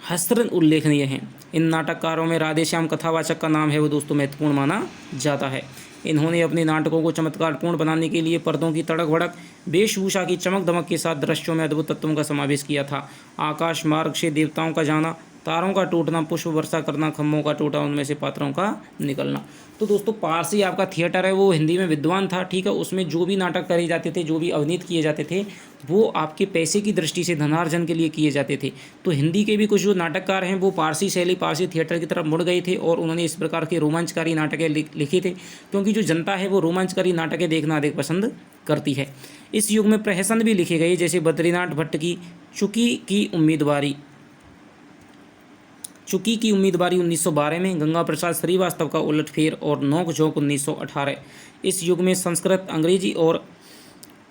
हसरन उल्लेखनीय हैं। इन नाटककारों में राधेश्याम कथावाचक का नाम है वो दोस्तों महत्वपूर्ण माना जाता है। इन्होंने अपने नाटकों को चमत्कारपूर्ण बनाने के लिए पर्दों की तड़क भड़क, वेशभूषा की चमक दमक के साथ दृश्यों में अद्भुत तत्वों का समावेश किया था। आकाश मार्ग से देवताओं का जाना, तारों का टूटना, पुष्प वर्षा करना, खम्भों का टूटा, उनमें से पात्रों का निकलना। तो दोस्तों पारसी आपका थिएटर है वो हिंदी में विद्वान था, ठीक है। उसमें जो भी नाटक करे जाते थे, जो भी अभिनीत किए जाते थे, वो आपके पैसे की दृष्टि से धनार्जन के लिए किए जाते थे। तो हिंदी के भी कुछ जो नाटककार हैं वो पारसी शैली, पारसी थिएटर की तरफ मुड़ गए थे और उन्होंने इस प्रकार के रोमांचकारी नाटकें लिखे थे, क्योंकि जो जनता है वो रोमांचकारी नाटकें देखना अधिक पसंद करती है। इस युग में प्रहसन भी लिखे गए, जैसे बद्रीनाथ भट्ट की चुकी की उम्मीदवारी 1912 में, गंगा प्रसाद श्रीवास्तव का उलटफेर और नोक झोंक 1918। इस युग में संस्कृत, अंग्रेजी और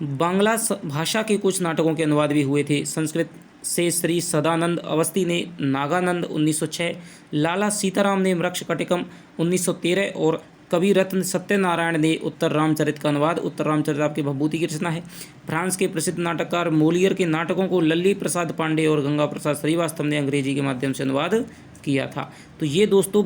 बांग्ला भाषा के कुछ नाटकों के अनुवाद भी हुए थे। संस्कृत से श्री सदानंद अवस्थी ने नागानंद 1906, लाला सीताराम ने मृक्षकटिकम 1913 और कवि रत्न सत्यनारायण ने उत्तर रामचरित का अनुवाद। उत्तर रामचरित आपके भभूति की रचना है। फ्रांस के प्रसिद्ध नाटककार मोलियर के नाटकों को लल्ली प्रसाद पांडे और गंगा प्रसाद श्रीवास्तव ने अंग्रेजी के माध्यम से अनुवाद किया था। तो ये दोस्तों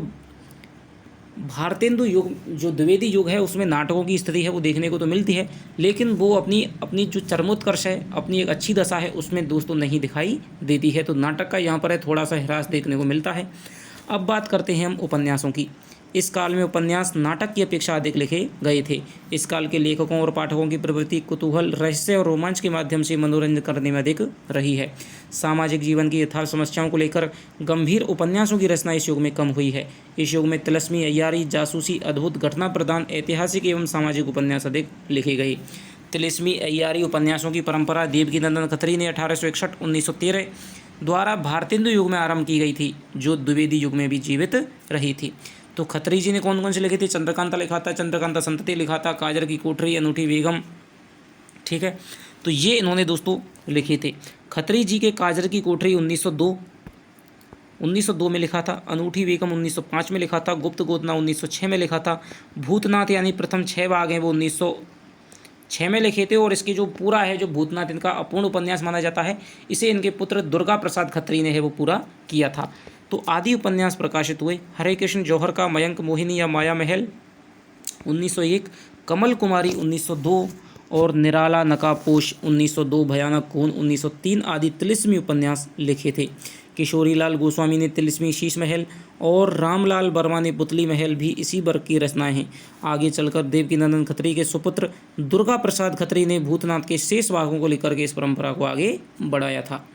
भारतेंदु युग, जो द्विवेदी युग है, उसमें नाटकों की स्थिति है वो देखने को तो मिलती है, लेकिन वो अपनी जो चरमोत्कर्ष है, अपनी एक अच्छी दशा है, उसमें दोस्तों नहीं दिखाई देती है। तो नाटक का यहाँ पर है थोड़ा सा ह्रास देखने को मिलता है। अब बात करते हैं हम उपन्यासों की। इस काल में उपन्यास नाटक की अपेक्षा अधिक लिखे गए थे। इस काल के लेखकों और पाठकों की प्रवृत्ति कुतूहल, रहस्य और रोमांच के माध्यम से मनोरंजन करने में अधिक रही है। सामाजिक जीवन की यथार्थ समस्याओं को लेकर गंभीर उपन्यासों की रचना इस युग में कम हुई है। इस युग में तिलस्मी, अय्यारी, जासूसी, अद्भुत घटना प्रदान, ऐतिहासिक एवं सामाजिक उपन्यास अधिक लिखे गए। तिलस्मी अय्यारी उपन्यासों की परंपरा देवकीनंदन खत्री ने 1861-1913 द्वारा भारतेंदु युग में आरंभ की गई थी, जो द्विवेदी युग में भी जीवित रही थी। तो खत्री जी ने कौन कौन से लिखे थे? चंद्रकांता लिखा था, चंद्रकांता संतति लिखा था, काजर की कोठरी, अनूठी बेगम, ठीक है। तो ये इन्होंने दोस्तों लिखे थे। खत्री जी के काजर की कोठरी 1902 में लिखा था। अनूठी बेगम 1905 में लिखा था। गुप्त गोदना 1906 में लिखा था। भूतनाथ यानी प्रथम 6 भाग हैं वो 1906 में लिखे थे। और इसके जो पूरा है, जो भूतनाथ, इनका अपूर्ण उपन्यास माना जाता है। इसे इनके पुत्र दुर्गा प्रसाद खत्री ने है वो पूरा किया था। तो आदि उपन्यास प्रकाशित हुए। हरे कृष्ण जौहर का मयंक मोहिनी या माया महल 1901, कमल कुमारी 1902 और निराला नकाबपोश 1902, भयानक खून 1903 आदि तिलिस्मी उपन्यास लिखे थे। किशोरीलाल गोस्वामी ने तिलिस्मी शीश महल और रामलाल वर्मा ने पुतली महल भी इसी वर्ग की रचनाएं हैं। आगे चलकर देवकीनंदन खत्री के सुपुत्र दुर्गा प्रसाद खत्री ने भूतनाथ के शेष भागों को लेकर के इस परंपरा को आगे बढ़ाया था।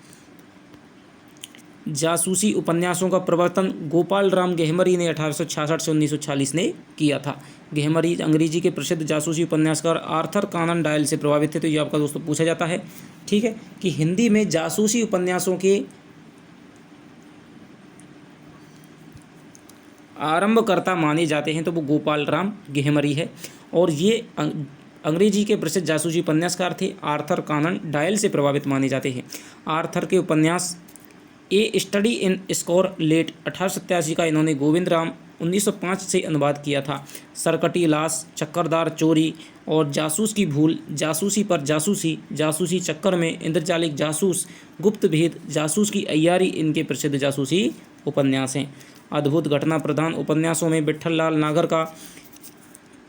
जासूसी उपन्यासों का प्रवर्तन गोपाल राम गेहमरी ने 1866 से 1946 ने किया था। गेहमरी अंग्रेजी के प्रसिद्ध जासूसी उपन्यासकार आर्थर कॉनन डॉयल से प्रभावित थे। तो ये आपका दोस्तों पूछा जाता है, ठीक है, कि हिंदी में जासूसी उपन्यासों के आरंभकर्ता माने जाते हैं तो वो गोपाल राम गेहमरी है। और ये अंग्रेजी के प्रसिद्ध जासूसी उपन्यासकार थे। आर्थर कॉनन डॉयल से प्रभावित माने जाते हैं। आर्थर के उपन्यास ए स्टडी इन स्कोर लेट 1887 का इन्होंने गोविंद राम 1905 से अनुवाद किया था। सरकटी लाश, चक्करदार चोरी और जासूस की भूल, जासूसी पर जासूसी, जासूसी चक्कर में, इंद्रजालिक जासूस, गुप्त भेद, जासूस की अय्यारी इनके प्रसिद्ध जासूसी उपन्यास हैं। अद्भुत घटना प्रधान उपन्यासों में विट्ठल लाल नागर का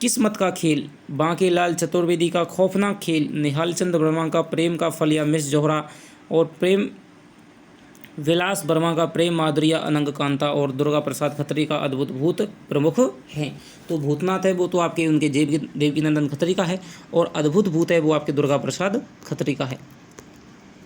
किस्मत का खेल, बांकेलाल चतुर्वेदी का खौफनाक खेल, निहाल चंद वर्मा का प्रेम का फल या मिस जोहरा और प्रेम विलास वर्मा का प्रेम माधुर्य अनंग कांता और दुर्गा प्रसाद खत्री का अद्भुत भूत प्रमुख हैं। तो भूतनाथ है वो तो आपके उनके देवकीनंदन खत्री का है और अद्भुत भूत है वो आपके दुर्गा प्रसाद खत्री का है।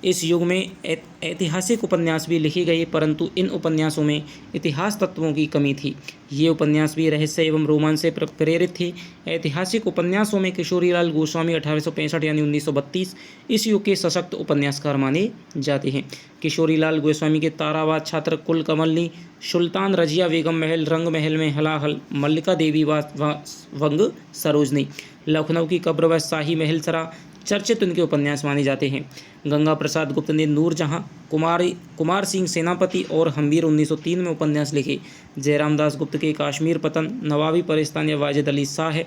इस युग में ऐतिहासिक उपन्यास भी लिखे गए, परंतु इन उपन्यासों में इतिहास तत्वों की कमी थी। ये उपन्यास भी रहस्य एवं रोमांच से प्रेरित थे। ऐतिहासिक उपन्यासों में किशोरीलाल गोस्वामी 1865 यानी 1932 इस युग के सशक्त उपन्यासकार माने जाते हैं। किशोरीलाल गोस्वामी के ताराबाद छात्र, कुल कमलनी, सुल्तान रजिया बेगम महल, रंग महल में हलाहल, मल्लिका देवी वंग सरोजनी, लखनऊ की कब्र व शाही महल सरा चर्चित उनके उपन्यास माने जाते हैं। गंगा प्रसाद गुप्त ने नूरजहां, कुमार सिंह सेनापति और हम्बीर 1903 में उपन्यास लिखे। जयराम दास गुप्त के काश्मीर पतन, नवाबी परिस्तान या वाजिद अली शाह है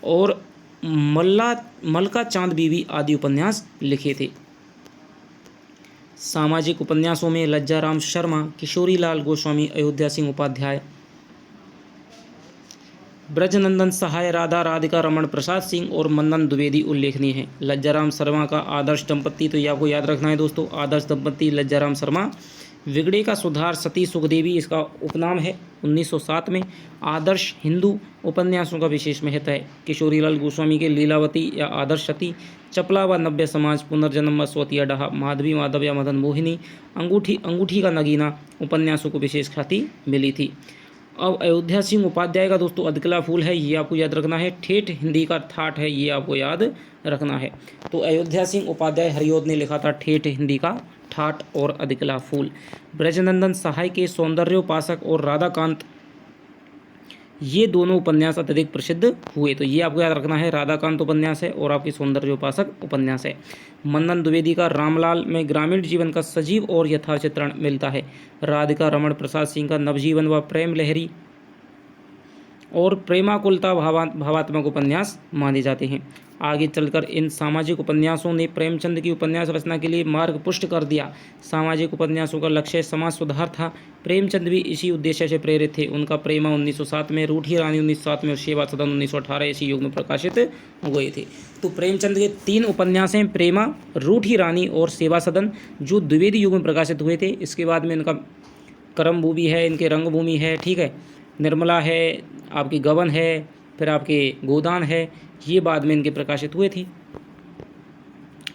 और मलका चांद बीवी आदि उपन्यास लिखे थे। सामाजिक उपन्यासों में लज्जाराम शर्मा, किशोरीलाल गोस्वामी, अयोध्या सिंह उपाध्याय, ब्रजनंदन सहाय, राधा राधिका रमण प्रसाद सिंह और मन्नन द्विवेदी उल्लेखनीय हैं। लज्जाराम शर्मा का आदर्श दंपत्ति, तो ये आपको याद रखना है दोस्तों, आदर्श दंपत्ति लज्जाराम शर्मा। विगड़े का सुधार, सती सुखदेवी इसका उपनाम है 1907 में। आदर्श हिंदू उपन्यासों का विशेष महत्व है। किशोरीलाल गोस्वामी के लीलावती या आदर्श सती, चपला व नव्य समाज, पुनर्जन्म व स्वतिया डहा, माधवी माधव या मदन मोहिनी, अंगूठी का नगीना उपन्यासों को विशेष ख्याति मिली थी। अब अयोध्या सिंह उपाध्याय का दोस्तों अधकिला फूल है, ये आपको याद रखना है। ठेठ हिंदी का ठाठ है, ये आपको याद रखना है। तो अयोध्या सिंह उपाध्याय हरिओद ने लिखा था ठेठ हिंदी का ठाठ और अधकिला फूल। ब्रजनंदन सहाय के सौंदर्योपासक और राधाकांत, ये दोनों उपन्यास अत्यधिक प्रसिद्ध हुए। तो ये आपको याद रखना है, राधाकांत उपन्यास है और आपकी सौंदर्योपासक उपन्यास है। मन्नन द्विवेदी का रामलाल में ग्रामीण जीवन का सजीव और यथार्थ चित्रण मिलता है। राधिका रमण प्रसाद सिंह का नवजीवन व प्रेम लहरी और प्रेमाकुलता भावात्मक उपन्यास माने जाते हैं। आगे चलकर इन सामाजिक उपन्यासों ने प्रेमचंद की उपन्यास रचना के लिए मार्ग पुष्ट कर दिया। सामाजिक उपन्यासों का लक्ष्य समाज सुधार था। प्रेमचंद भी इसी उद्देश्य से प्रेरित थे। उनका प्रेमा 1907 में, रूठी रानी 1907 में और सेवा सदन 1918 इसी युग में प्रकाशित हुए थे। तो प्रेमचंद के 3 उपन्यास हैं, प्रेमा, रूठी रानी और सेवा सदन, जो द्विवेदी युग में प्रकाशित हुए थे। इसके बाद में इनका कर्मभूमि है, इनके रंगभूमि है, ठीक है, निर्मला है, आपकी गबन है, फिर आपके गोदान है, ये बाद में इनके प्रकाशित हुए थे।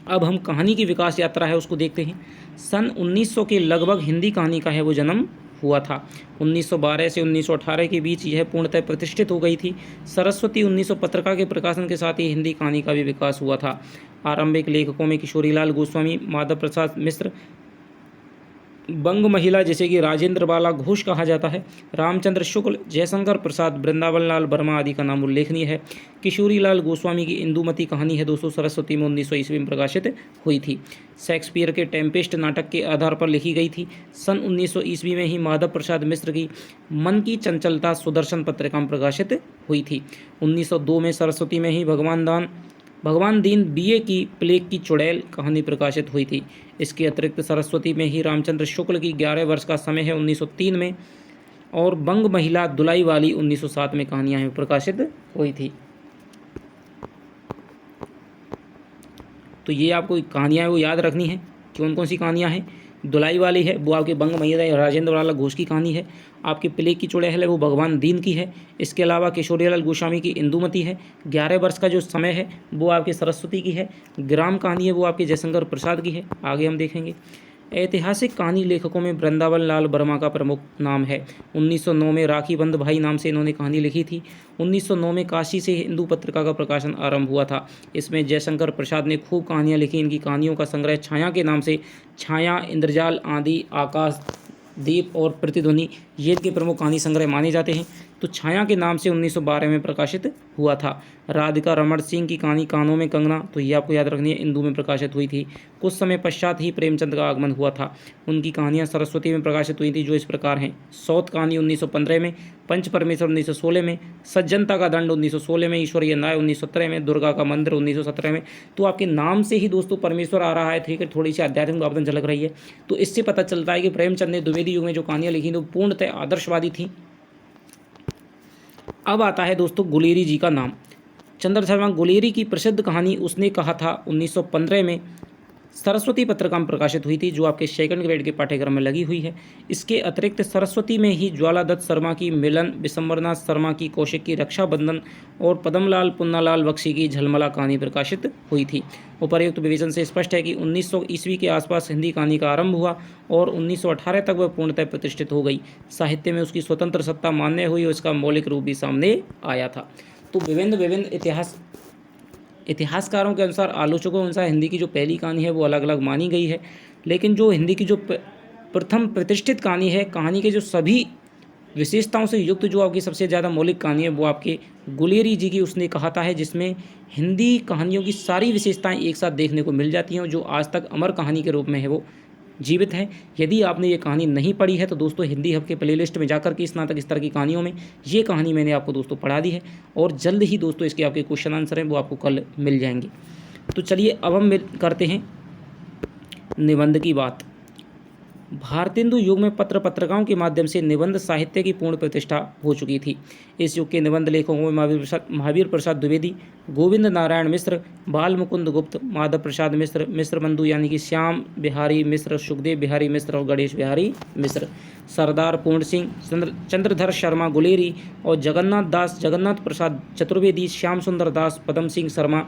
अब हम कहानी की विकास यात्रा है उसको देखते हैं। सन 1900 के लगभग हिंदी कहानी का है वो जन्म हुआ था। 1912 से 1918 के बीच यह पूर्णतः प्रतिष्ठित हो गई थी। सरस्वती 1900 पत्रिका के प्रकाशन के साथ ही हिंदी कहानी का भी विकास हुआ था। आरंभिक लेखकों में किशोरीलाल गोस्वामी, माधव प्रसाद मिश्र, बंग महिला जिसे कि राजेंद्र बाला घोष कहा जाता है, रामचंद्र शुक्ल, जयशंकर प्रसाद, वृंदावन लाल वर्मा आदि का नाम उल्लेखनीय है। किशोरीलाल गोस्वामी की इंदुमती कहानी है दोस्तों सरस्वती में 1900 ईस्वी में प्रकाशित हुई थी। शेक्सपियर के टेम्पेस्ट नाटक के आधार पर लिखी गई थी। सन 1900 ईस्वी में ही माधव प्रसाद मिश्र की मन की चंचलता सुदर्शन पत्रिका में प्रकाशित हुई थी। 1902 में सरस्वती में ही भगवान दीन बीए की प्लेग की चुड़ैल कहानी प्रकाशित हुई थी। इसके अतिरिक्त सरस्वती में ही रामचंद्र शुक्ल की 11 वर्ष का समय है 1903 में और बंग महिला दुलाई वाली 1907 में कहानियां हैं प्रकाशित हुई थी। तो ये आपको कहानियां हैं वो याद रखनी है। कौन कौन सी कहानियां हैं? दुलाई वाली है वो आपके बंग महिला राजेंद्र वाला घोष की कहानी है। आपकी प्लेग की चुड़ैल है वो भगवान दीन की है। इसके अलावा किशोरीलाल गोस्वामी की इंदुमती है। 11 वर्ष का जो समय है वो आपकी सरस्वती की है। ग्राम कहानी है वो आपके जयशंकर प्रसाद की है। आगे हम देखेंगे। ऐतिहासिक कहानी लेखकों में वृंदावन लाल वर्मा का प्रमुख नाम है। 1909 में राखी बंद भाई नाम से इन्होंने कहानी लिखी थी। 1909 में काशी से हिंदू पत्रिका का प्रकाशन आरंभ हुआ था। इसमें जयशंकर प्रसाद ने खूब कहानियाँ लिखी। इनकी कहानियों का संग्रह छाया के नाम से, छाया, इंद्रजाल, आंधी, आकाश, दीप और प्रतिध्वनि, ये इनके प्रमुख कहानी संग्रह माने जाते हैं। तो छाया के नाम से 1912 में प्रकाशित हुआ था। राधिका रमण सिंह की कहानी कानों में कंगना, तो ये आपको याद रखनी है, इंदू में प्रकाशित हुई थी। कुछ समय पश्चात ही प्रेमचंद का आगमन हुआ था। उनकी कहानियाँ सरस्वती में प्रकाशित हुई थी, जो इस प्रकार हैं। सौत कहानी 1915 में, पंच परमेश्वर 1916 में, सज्जनता का दंड 1916 में, ईश्वरीय न्याय 1917 में, दुर्गा का मंदिर 1917 में। तो आपके नाम से ही दोस्तों परमेश्वर आ रहा है, ठीक है, थोड़ी सी आध्यात्मिक बाबत झलक रही है। तो इससे पता चलता है कि प्रेमचंद ने द्विवेदी युग में जो कहानियाँ लिखी थी वो पूर्णतः आदर्शवादी थी। अब आता है दोस्तों गुलेरी जी का नाम। चंद्र शर्मा गुलेरी की प्रसिद्ध कहानी उसने कहा था 1915 में सरस्वती पत्रिका में प्रकाशित हुई थी, जो आपके सेकंड ग्रेड के पाठ्यक्रम में लगी हुई है। इसके अतिरिक्त सरस्वती में ही ज्वालादत्त शर्मा की मिलन, विशंबरनाथ शर्मा की कौशिक की रक्षाबंधन और पद्मलाल पुन्नालाल बख्शी की झलमला कहानी प्रकाशित हुई थी। उपर्युक्त विवेचन से स्पष्ट है कि 1900 ईस्वी के आसपास हिंदी कहानी का आरंभ हुआ और 1918 तक वह पूर्णतः प्रतिष्ठित हो गई। साहित्य में उसकी स्वतंत्र सत्ता मान्य हुई और इसका मौलिक रूप भी सामने आया था। तो विभिन्न इतिहासकारों के अनुसार, आलोचकों के अनुसार हिंदी की जो पहली कहानी है वो अलग अलग मानी गई है, लेकिन जो हिंदी की जो प्रथम प्रतिष्ठित कहानी है, कहानी के जो सभी विशेषताओं से युक्त जो आपकी सबसे ज़्यादा मौलिक कहानी है वो आपके गुलेरी जी की उसने कहाता है, जिसमें हिंदी कहानियों की सारी विशेषताएं एक साथ देखने को मिल जाती हैं और जो आज तक अमर कहानी के रूप में है वो जीवित है। यदि आपने ये कहानी नहीं पढ़ी है तो दोस्तों हिंदी हब के प्लेलिस्ट में जाकर के स्नातक स्तर की कहानियों में ये कहानी मैंने आपको दोस्तों पढ़ा दी है और जल्द ही दोस्तों इसके आपके क्वेश्चन आंसर हैं वो आपको कल मिल जाएंगे। तो चलिए अब हम करते हैं निबंध की बात। भारतेंदु युग में पत्र पत्रिकाओं के माध्यम से निबंध साहित्य की पूर्ण प्रतिष्ठा हो चुकी थी। इस युग के निबंध लेखकों में महावीर प्रसाद द्विवेदी, गोविंद नारायण मिश्र, बाल मुकुंद गुप्त, माधव प्रसाद मिश्र, मिश्र बंधु यानी कि श्याम बिहारी मिश्र, सुखदेव बिहारी मिश्र और गणेश बिहारी मिश्र, सरदार पूर्ण सिंह, चंद्रधर शर्मा गुलेरी और जगन्नाथ दास, जगन्नाथ प्रसाद चतुर्वेदी, श्याम सुंदर दास, पदम सिंह शर्मा,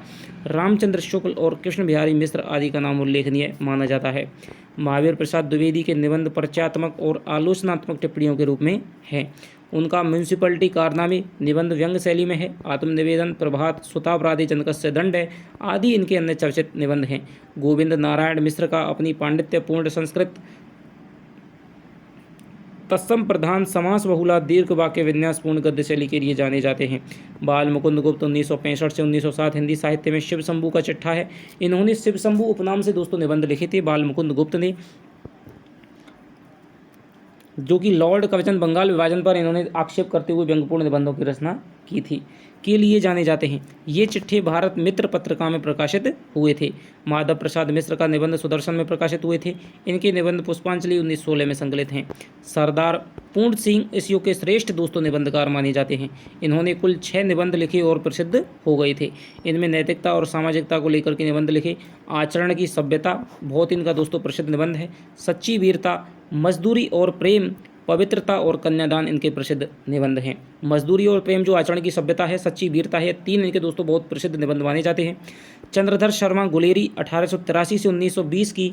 रामचंद्र शुक्ल और कृष्ण बिहारी मिश्र आदि का नाम उल्लेखनीय माना जाता है। महावीर प्रसाद द्विवेदी के निबंध परिचयात्मक और आलोचनात्मक टिप्पणियों के रूप में है। उनका म्यूनिसिपलिटी कारनामे निबंध व्यंग्य शैली में है। आत्मनिवेदन, प्रभात, सुतापराधि जनकस्य दंड है आदि इनके अन्य चर्चित निबंध हैं। गोविंद नारायण मिश्र का अपनी पांडित्यपूर्ण संस्कृत, तत्सम प्रधान, समास बहुला, दीर्घ वाक्य विन्यासपूर्ण गद्य शैली के लिए जाने जाते हैं। बाल मुकुंद गुप्त 1965 से 1907 हिंदी साहित्य में शिव शंभू का चिट्ठा है। इन्होंने शिव शंभू उपनाम से दोस्तों निबंध लिखे थे बाल मुकुंद गुप्त ने, जो कि लॉर्ड कवचन बंगाल विभाजन पर इन्होंने आक्षेप करते हुए व्यंग्यपूर्ण निबंधों की रचना की थी के लिए जाने जाते हैं। ये चिट्ठे भारत मित्र पत्रिका में प्रकाशित हुए थे। माधव प्रसाद मिश्र का निबंध सुदर्शन में प्रकाशित हुए थे। इनके निबंध पुष्पांजलि 1916 में संकलित हैं। सरदार पूर्ण सिंह इस युग के श्रेष्ठ दोस्तों निबंधकार माने जाते हैं। इन्होंने कुल 6 निबंध लिखे और प्रसिद्ध हो गए थे। इनमें नैतिकता और सामाजिकता को लेकर के निबंध लिखे। आचरण की सभ्यता बहुत इनका दोस्तों प्रसिद्ध निबंध है। सच्ची वीरता, मजदूरी और प्रेम, पवित्रता और कन्यादान इनके प्रसिद्ध निबंध हैं। मजदूरी और प्रेम जो आचरण की सभ्यता है, सच्ची वीरता है, 3 इनके दोस्तों बहुत प्रसिद्ध निबंध माने जाते हैं। चंद्रधर शर्मा गुलेरी 1883 से 1920 की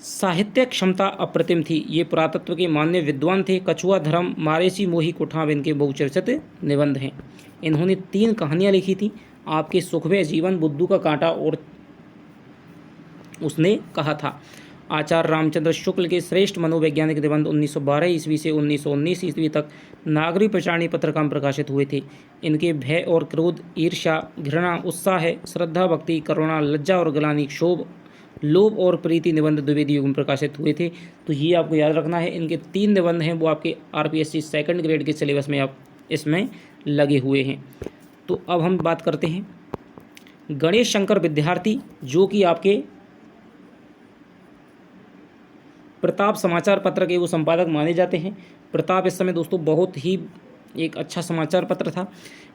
साहित्य क्षमता अप्रतिम थी। ये पुरातत्व के मान्य विद्वान थे। कछुआ धर्म, मारेसी मोही कुठाव इनके बहुचर्चित निबंध हैं। इन्होंने 3 कहानियाँ लिखी थी, आपके सुखमय जीवन, बुद्धू का कांटा और उसने कहा था। आचार्य रामचंद्र शुक्ल के श्रेष्ठ मनोवैज्ञानिक निबंध 1912 ईस्वी से 1919 ईस्वी तक नागरिक प्रचारणी पत्रिका में प्रकाशित हुए थे। इनके भय और क्रोध, ईर्ष्या, घृणा, उत्साह, श्रद्धा, भक्ति, करुणा, लज्जा और ग्लानि, क्षोभ, लोभ और प्रीति निबंध द्विवेदी युग में प्रकाशित हुए थे। तो ये आपको याद रखना है। इनके 3 निबंध हैं वो आपके आरपीएससी सेकंड ग्रेड के सिलेबस में आप इसमें लगे हुए हैं। तो अब हम बात करते हैं गणेश शंकर विद्यार्थी, जो कि आपके प्रताप समाचार पत्र के वो संपादक माने जाते हैं। प्रताप इस समय दोस्तों बहुत ही एक अच्छा समाचार पत्र था।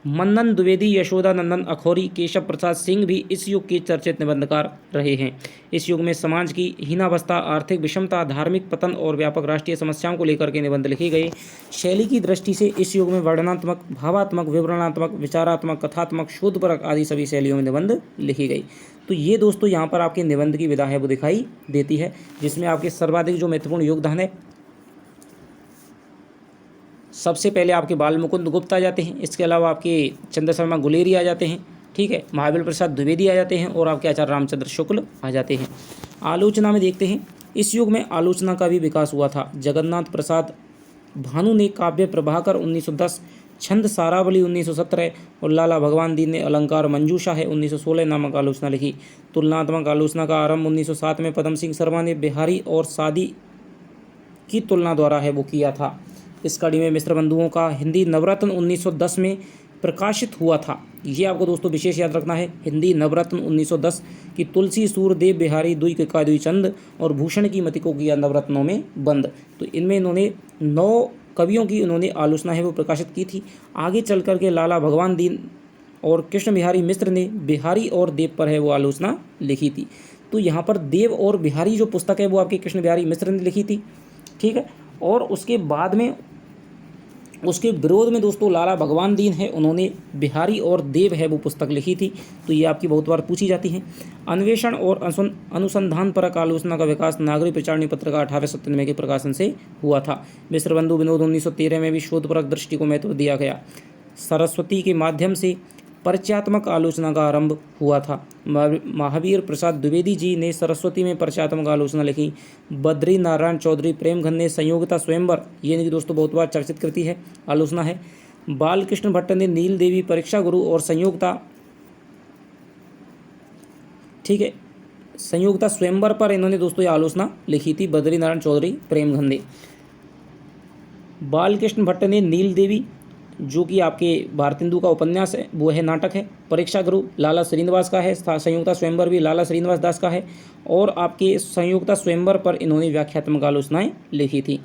मन्नन द्विवेदी, यशोदानंदन अखौरी, केशव प्रसाद सिंह भी इस युग के चर्चित निबंधकार रहे हैं। इस युग में समाज की हीनावस्था, आर्थिक विषमता, धार्मिक पतन और व्यापक राष्ट्रीय समस्याओं को लेकर के निबंध लिखे गए। शैली की दृष्टि से इस युग में वर्णनात्मक, भावात्मक, विवरणात्मक, विचारात्मक, कथात्मक, शोधपरक आदि सभी शैलियों में निबंध लिखी गई। तो ये दोस्तों यहाँ पर आपके निबंध की विधा है वो दिखाई देती है, जिसमें आपके सर्वाधिक जो महत्वपूर्ण योगदान है, सबसे पहले आपके बाल मुकुंद गुप्त आ जाते हैं। इसके अलावा आपके चंद्र शर्मा गुलेरी आ जाते हैं, ठीक है, महावीर प्रसाद द्विवेदी आ जाते हैं और आपके आचार्य रामचंद्र शुक्ल आ जाते हैं। आलोचना में देखते हैं, इस युग में आलोचना का भी विकास हुआ था। जगन्नाथ प्रसाद भानु ने काव्य प्रभाकर 1910, छंद सारावली 1917 और लाला भगवान दीन ने अलंकार मंजूषा है 1916 नामक आलोचना लिखी। तुलनात्मक आलोचना का आरंभ 1907 में पदम सिंह शर्मा ने बिहारी और सादी की तुलना द्वारा है वो किया था। इस कड़ी में मिश्र बंधुओं का हिंदी नवरत्न 1910 में प्रकाशित हुआ था। ये आपको दोस्तों विशेष याद रखना है, हिंदी नवरत्न 1910 की तुलसी सूरदेव बिहारी दुई का दुई चंद और भूषण की मति को किया नवरत्नों में बंद। तो इनमें इन्होंने 9 कवियों की उन्होंने आलोचना है वो प्रकाशित की थी। आगे चल कर के लाला भगवान दीन और कृष्ण बिहारी मिश्र ने बिहारी और देव पर है वो आलोचना लिखी थी। तो यहाँ पर देव और बिहारी जो पुस्तक है वो आपके कृष्ण बिहारी मिश्र ने लिखी थी, ठीक है। और उसके बाद में उसके विरोध में दोस्तों लाला भगवान दीन है, उन्होंने बिहारी और देव है वो पुस्तक लिखी थी। तो ये आपकी बहुत बार पूछी जाती है। अन्वेषण और अनुसंधान परक आलोचना का विकास नागरिक प्रचारणी पत्र का 1897 के प्रकाशन से हुआ था। मिश्र बंधु विनोद 1913 में भी शोधपरक दृष्टि को महत्व दिया गया। सरस्वती के माध्यम से परिचयात्मक आलोचना का आरंभ हुआ था। महावीर प्रसाद द्विवेदी जी ने सरस्वती में परिचयात्मक आलोचना लिखी। बद्री नारायण चौधरी प्रेमघन ने संयोगिता स्वयंवर, ये इनकी दोस्तों बहुत बार चर्चित कृति है, आलोचना है। बालकृष्ण भट्ट ने नील देवी परीक्षा गुरु और संयोगिता, ठीक है, संयोगिता स्वयंवर पर इन्होंने दोस्तों ये आलोचना लिखी थी। बद्री नारायण चौधरी प्रेमघन ने। बालकृष्ण भट्ट ने नील देवी, जो कि आपके भारतेंदु का उपन्यास है, वो है नाटक है। परीक्षा गुरु लाला श्रीनिवास का है। संयोगिता स्वयंवर भी लाला श्रीनिवास दास का है। और आपके संयोगिता स्वयंवर पर इन्होंने व्याख्यात्मक आलोचनाएं लिखी थी।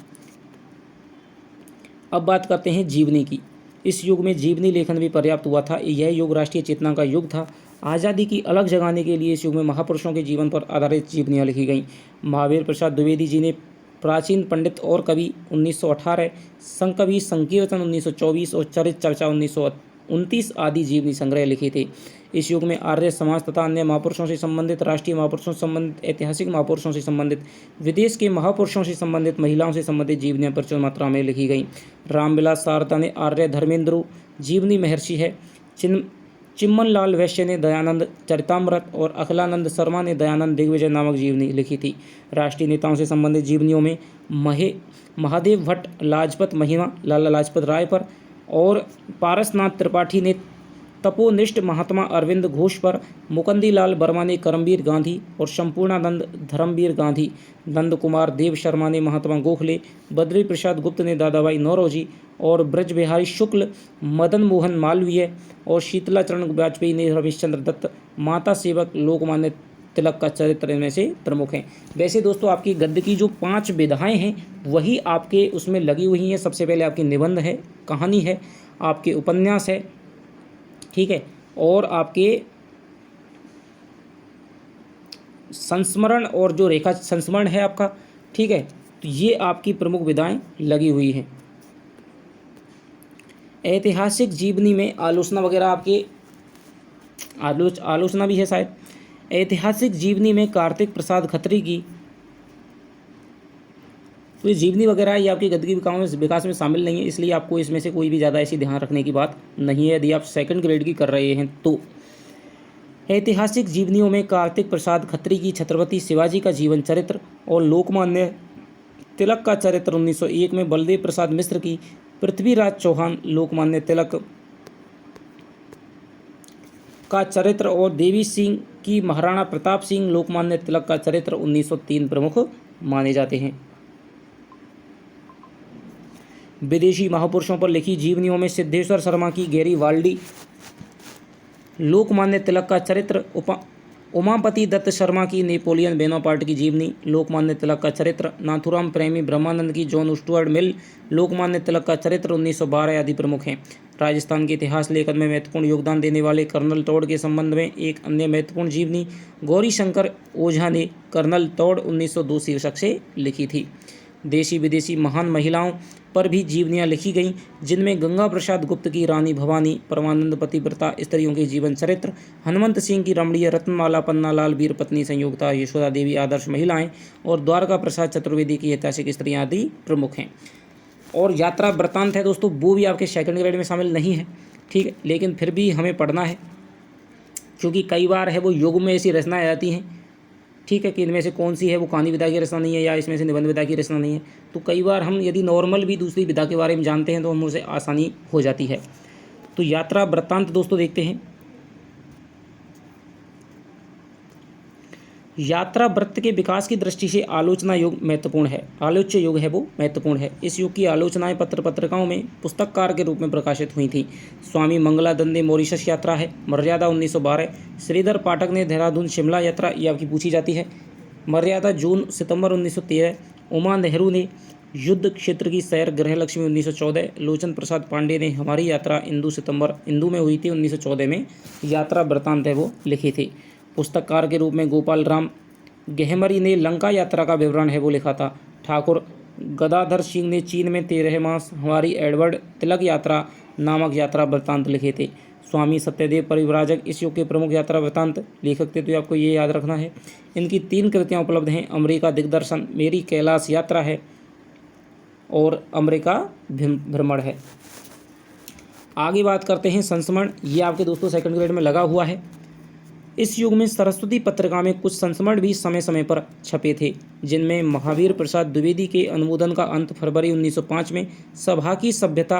अब बात करते हैं जीवनी की। इस युग में जीवनी लेखन भी पर्याप्त हुआ था। यह युग राष्ट्रीय चेतना का युग था। आज़ादी की अलग जगाने के लिए इस युग में महापुरुषों के जीवन पर आधारित जीवनियाँ लिखी गईं। महावीर प्रसाद द्विवेदी जी ने प्राचीन पंडित और कवि 1918, संकवि संकीर्तन 1924 और चरित चर्चा 1929 आदि जीवनी संग्रह लिखे थे। इस युग में आर्य समाज तथा अन्य महापुरुषों से संबंधित, राष्ट्रीय महापुरुषों से संबंधित, ऐतिहासिक महापुरुषों से संबंधित, विदेश के महापुरुषों से संबंधित, महिलाओं से संबंधित जीवनियाँ प्रचुर मात्रा में लिखी गई। रामविलास शारदा ने आर्य धर्मेंद्र जीवनी महर्षि है। चिम्मन लाल वैश्य ने दयानंद चरितामृत और अखिलानंद शर्मा ने दयानंद दिग्विजय नामक जीवनी लिखी थी। राष्ट्रीय नेताओं से संबंधित जीवनियों में महादेव भट्ट लाजपत महिमा लाला लाजपत राय पर और पारसनाथ त्रिपाठी ने तपोनिष्ठ महात्मा अरविंद घोष पर, मुकुंदी लाल वर्मा ने करमवीर गांधी और संपूर्णानंद धर्मवीर गांधी, नंद कुमार देव शर्मा ने महात्मा गोखले, बद्री प्रसाद गुप्त ने दादाभाई नौरोजी और ब्रज बिहारी शुक्ल, मदन मोहन मालवीय और शीतलाचरण वाजपेयी ने रमेशचंद्र दत्त, माता सेवक लोकमान्य तिलक का चरित्र इनमें से प्रमुख हैं। वैसे दोस्तों आपकी गद्य की जो 5 विधाएं हैं वही आपके उसमें लगी हुई हैं। सबसे पहले आपकी निबंध है, कहानी है, आपके उपन्यास है, ठीक है, और आपके संस्मरण और जो रेखा संस्मरण है आपका, ठीक है। तो ये आपकी प्रमुख विधाएं लगी हुई हैं। ऐतिहासिक जीवनी में आलोचना वगैरह आपके आलोचना भी है शायद। ऐतिहासिक जीवनी में कार्तिक प्रसाद खत्री की, तो ये जीवनी वगैरह ये आपकी गद्य की विकास में शामिल नहीं है, इसलिए आपको इसमें से कोई भी ज़्यादा ऐसी ध्यान रखने की बात नहीं है यदि आप सेकंड ग्रेड की कर रहे हैं तो। ऐतिहासिक जीवनियों में कार्तिक प्रसाद खत्री की छत्रपति शिवाजी का जीवन चरित्र और लोकमान्य तिलक का चरित्र 1901 में, बलदेव प्रसाद मिश्र की पृथ्वीराज चौहान लोकमान्य तिलक का चरित्र और देवी सिंह की महाराणा प्रताप सिंह लोकमान्य तिलक का चरित्र 1903 प्रमुख माने जाते हैं। विदेशी महापुरुषों पर लिखी जीवनियों में सिद्धेश्वर शर्मा की गैरीवाल्डी लोकमान्य तिलक का चरित्र, उमापति दत्त शर्मा की नेपोलियन बोनापार्ट की जीवनी लोकमान्य तिलक का चरित्र, नाथुराम प्रेमी ब्रह्मानंद की John Stuart Mill Lokmanya Tilak का चरित्र 1912 आदि प्रमुख हैं। राजस्थान के इतिहास लेखन में महत्वपूर्ण योगदान देने वाले कर्नल तोड़ के संबंध में एक अन्य महत्वपूर्ण जीवनी गौरी शंकर ओझा ने कर्नल तोड़ 1902 शीर्षक से लिखी थी। देशी विदेशी महान महिलाओं पर भी जीवनियाँ लिखी गईं, जिनमें गंगा प्रसाद गुप्त की रानी भवानी, परमानंद पतिव्रता स्त्रियों के जीवन चरित्र, हनुमंत सिंह की रमणीय रत्नमाला, पन्नालाल वीर पत्नी संयोगिता, यशोदा देवी आदर्श महिलाएं और द्वारका प्रसाद चतुर्वेदी की ऐतिहासिक स्त्रियाँ आदि प्रमुख हैं। और यात्रा वृत्तांत है दोस्तों, वो भी आपके सेकंड ग्रेड में शामिल नहीं है, ठीक है, लेकिन फिर भी हमें पढ़ना है क्योंकि कई बार है वो युग में ऐसी रचनाएं आती हैं ठीक है, कि इनमें से कौन सी है वो कहानी विधा की रचना नहीं है या इसमें से निबंध विधा की रचना नहीं है। तो कई बार हम यदि नॉर्मल भी दूसरी विधा के बारे में जानते हैं तो हम उसे आसानी हो जाती है। तो यात्रा वृत्तांत दोस्तों देखते हैं। यात्रा वृत्त के विकास की दृष्टि से आलोचना युग महत्वपूर्ण है, आलोच्य युग है वो महत्वपूर्ण है। इस युग की आलोचनाएं पत्र पत्रिकाओं में पुस्तककार के रूप में प्रकाशित हुई थी। स्वामी मंगलानंद ने मॉरिशस यात्रा है, मर्यादा 1912, श्रीधर पाठक ने देहरादून शिमला यात्रा, ये आपकी पूछी जाती है, मर्यादा जून सितंबर 1913, उमा नेहरू ने युद्ध क्षेत्र की सैर गृहलक्ष्मी 1914, लोचन प्रसाद पांडे ने हमारी यात्रा इंदू में हुई थी 1914 में, यात्रा वृत्तांत है वो लिखे थे। पुस्तककार के रूप में गोपाल राम गहमरी ने लंका यात्रा का विवरण है वो लिखा था। ठाकुर गदाधर सिंह ने चीन में 13 मास हमारी एडवर्ड तिलक यात्रा नामक यात्रा वृत्तांत लिखे थे। स्वामी सत्यदेव परिव्राजक इस युग के प्रमुख यात्रा वृत्तांत लेखक थे, तो आपको ये याद रखना है। इनकी 3 कृतियाँ उपलब्ध हैं, अमेरिका दिग्दर्शन, मेरी कैलाश यात्रा है और अमेरिका भ्रमण है। आगे बात करते हैं संस्मरण, ये आपके दोस्तों सेकंड ग्रेड में लगा हुआ है। इस युग में सरस्वती पत्रिका में कुछ संस्मरण भी समय समय पर छपे थे, जिनमें महावीर प्रसाद द्विवेदी के अनुमोदन का अंत फरवरी 1905 में, सभा की सभ्यता,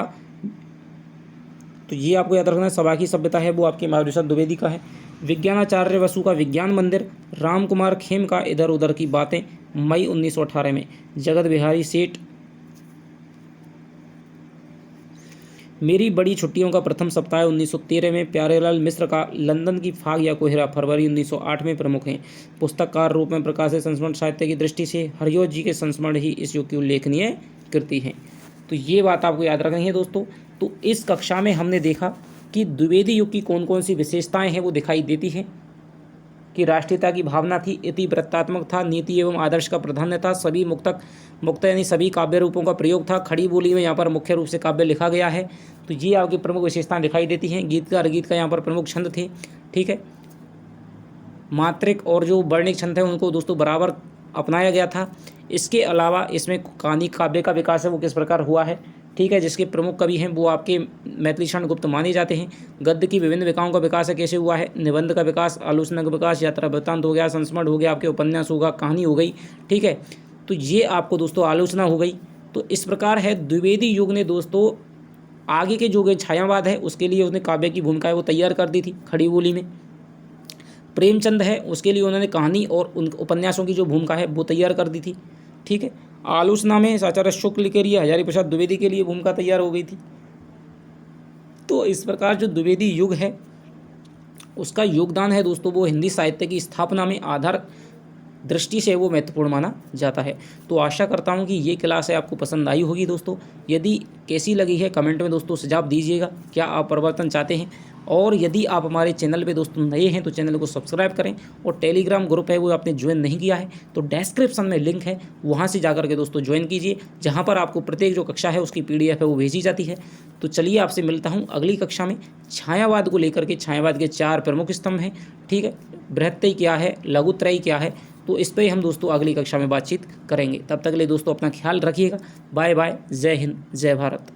तो ये आपको याद रखना है, सभा की सभ्यता है वो आपके महावीर प्रसाद द्विवेदी का है। विज्ञानाचार्य वसु का विज्ञान मंदिर, राम कुमार खेम का इधर उधर की बातें मई 1918 में, जगत बिहारी सेठ मेरी बड़ी छुट्टियों का प्रथम सप्ताह 1913 में, प्यारेलाल मिश्र का लंदन की फाग या कोहरा फरवरी 1908 में प्रमुख हैं। पुस्तककार रूप में प्रकाशित संस्मरण साहित्य की दृष्टि से हरियों जी के संस्मरण ही इस युग की उल्लेखनीय कृति हैं। तो ये बात आपको याद रखनी है दोस्तों। तो इस कक्षा में हमने देखा कि द्विवेदी युग की कौन कौन सी विशेषताएँ हैं वो दिखाई देती हैं, कि राष्ट्रीयता की भावना थी, इतिवृत्तात्मक था, नीति एवं आदर्श का प्राधान्य था, सभी मुक्त यानी सभी काव्य रूपों का प्रयोग था, खड़ी बोली में यहाँ पर मुख्य रूप से काव्य लिखा गया है। तो ये आपकी प्रमुख विशेषताएं दिखाई देती हैं। गीत का यहाँ पर प्रमुख छंद थे, ठीक है। मात्रिक और जो वर्णिक छंद है उनको दोस्तों बराबर अपनाया गया था। इसके अलावा इसमें कहानी काव्य का विकास है वो किस प्रकार हुआ है, ठीक है, जिसके प्रमुख कवि हैं वो आपके मैथिलीशरण गुप्त माने जाते हैं। गद्य की विभिन्न विकाओं का विकास है कैसे हुआ है, निबंध का विकास, आलोचना का विकास, यात्रा वृत्तांत हो गया, संस्मरण हो गया, आपके उपन्यास होगा, कहानी हो गई, ठीक है। तो ये आपको दोस्तों आलोचना हो गई। तो इस प्रकार है द्विवेदी युग ने दोस्तों आगे के जो छायावाद है उसके लिए उसने काव्य की भूमिका है वो तैयार कर दी थी खड़ी बोली में। प्रेमचंद है उसके लिए उन्होंने कहानी और उन उपन्यासों की जो भूमिका है वो तैयार कर दी थी, ठीक है। आलोचना में आचार्य शुक्ल के लिए हजारी प्रसाद द्विवेदी के लिए भूमिका तैयार हो गई थी। तो इस प्रकार जो द्विवेदी युग है उसका योगदान है दोस्तों वो हिंदी साहित्य की स्थापना में आधार दृष्टि से वो महत्वपूर्ण माना जाता है। तो आशा करता हूँ कि ये क्लास है आपको पसंद आई होगी दोस्तों। यदि कैसी लगी है कमेंट में दोस्तों सुझाव दीजिएगा, क्या आप परिवर्तन चाहते हैं। और यदि आप हमारे चैनल पे दोस्तों नए हैं तो चैनल को सब्सक्राइब करें, और टेलीग्राम ग्रुप है वो आपने ज्वाइन नहीं किया है तो डिस्क्रिप्शन में लिंक है, वहाँ से जाकर के दोस्तों ज्वाइन कीजिए, जहाँ पर आपको प्रत्येक जो कक्षा है उसकी PDF है वो भेजी जाती है। तो चलिए आपसे मिलता हूँ अगली कक्षा में। छायावाद को लेकर के, छायावाद के 4 प्रमुख स्तंभ हैं, ठीक है, बृहत्त्रयी क्या है, लघुत्रयी क्या है, तो इस पर हम दोस्तों अगली कक्षा में बातचीत करेंगे। तब तक के लिए दोस्तों अपना ख्याल रखिएगा। बाय बाय, जय हिंद, जय भारत।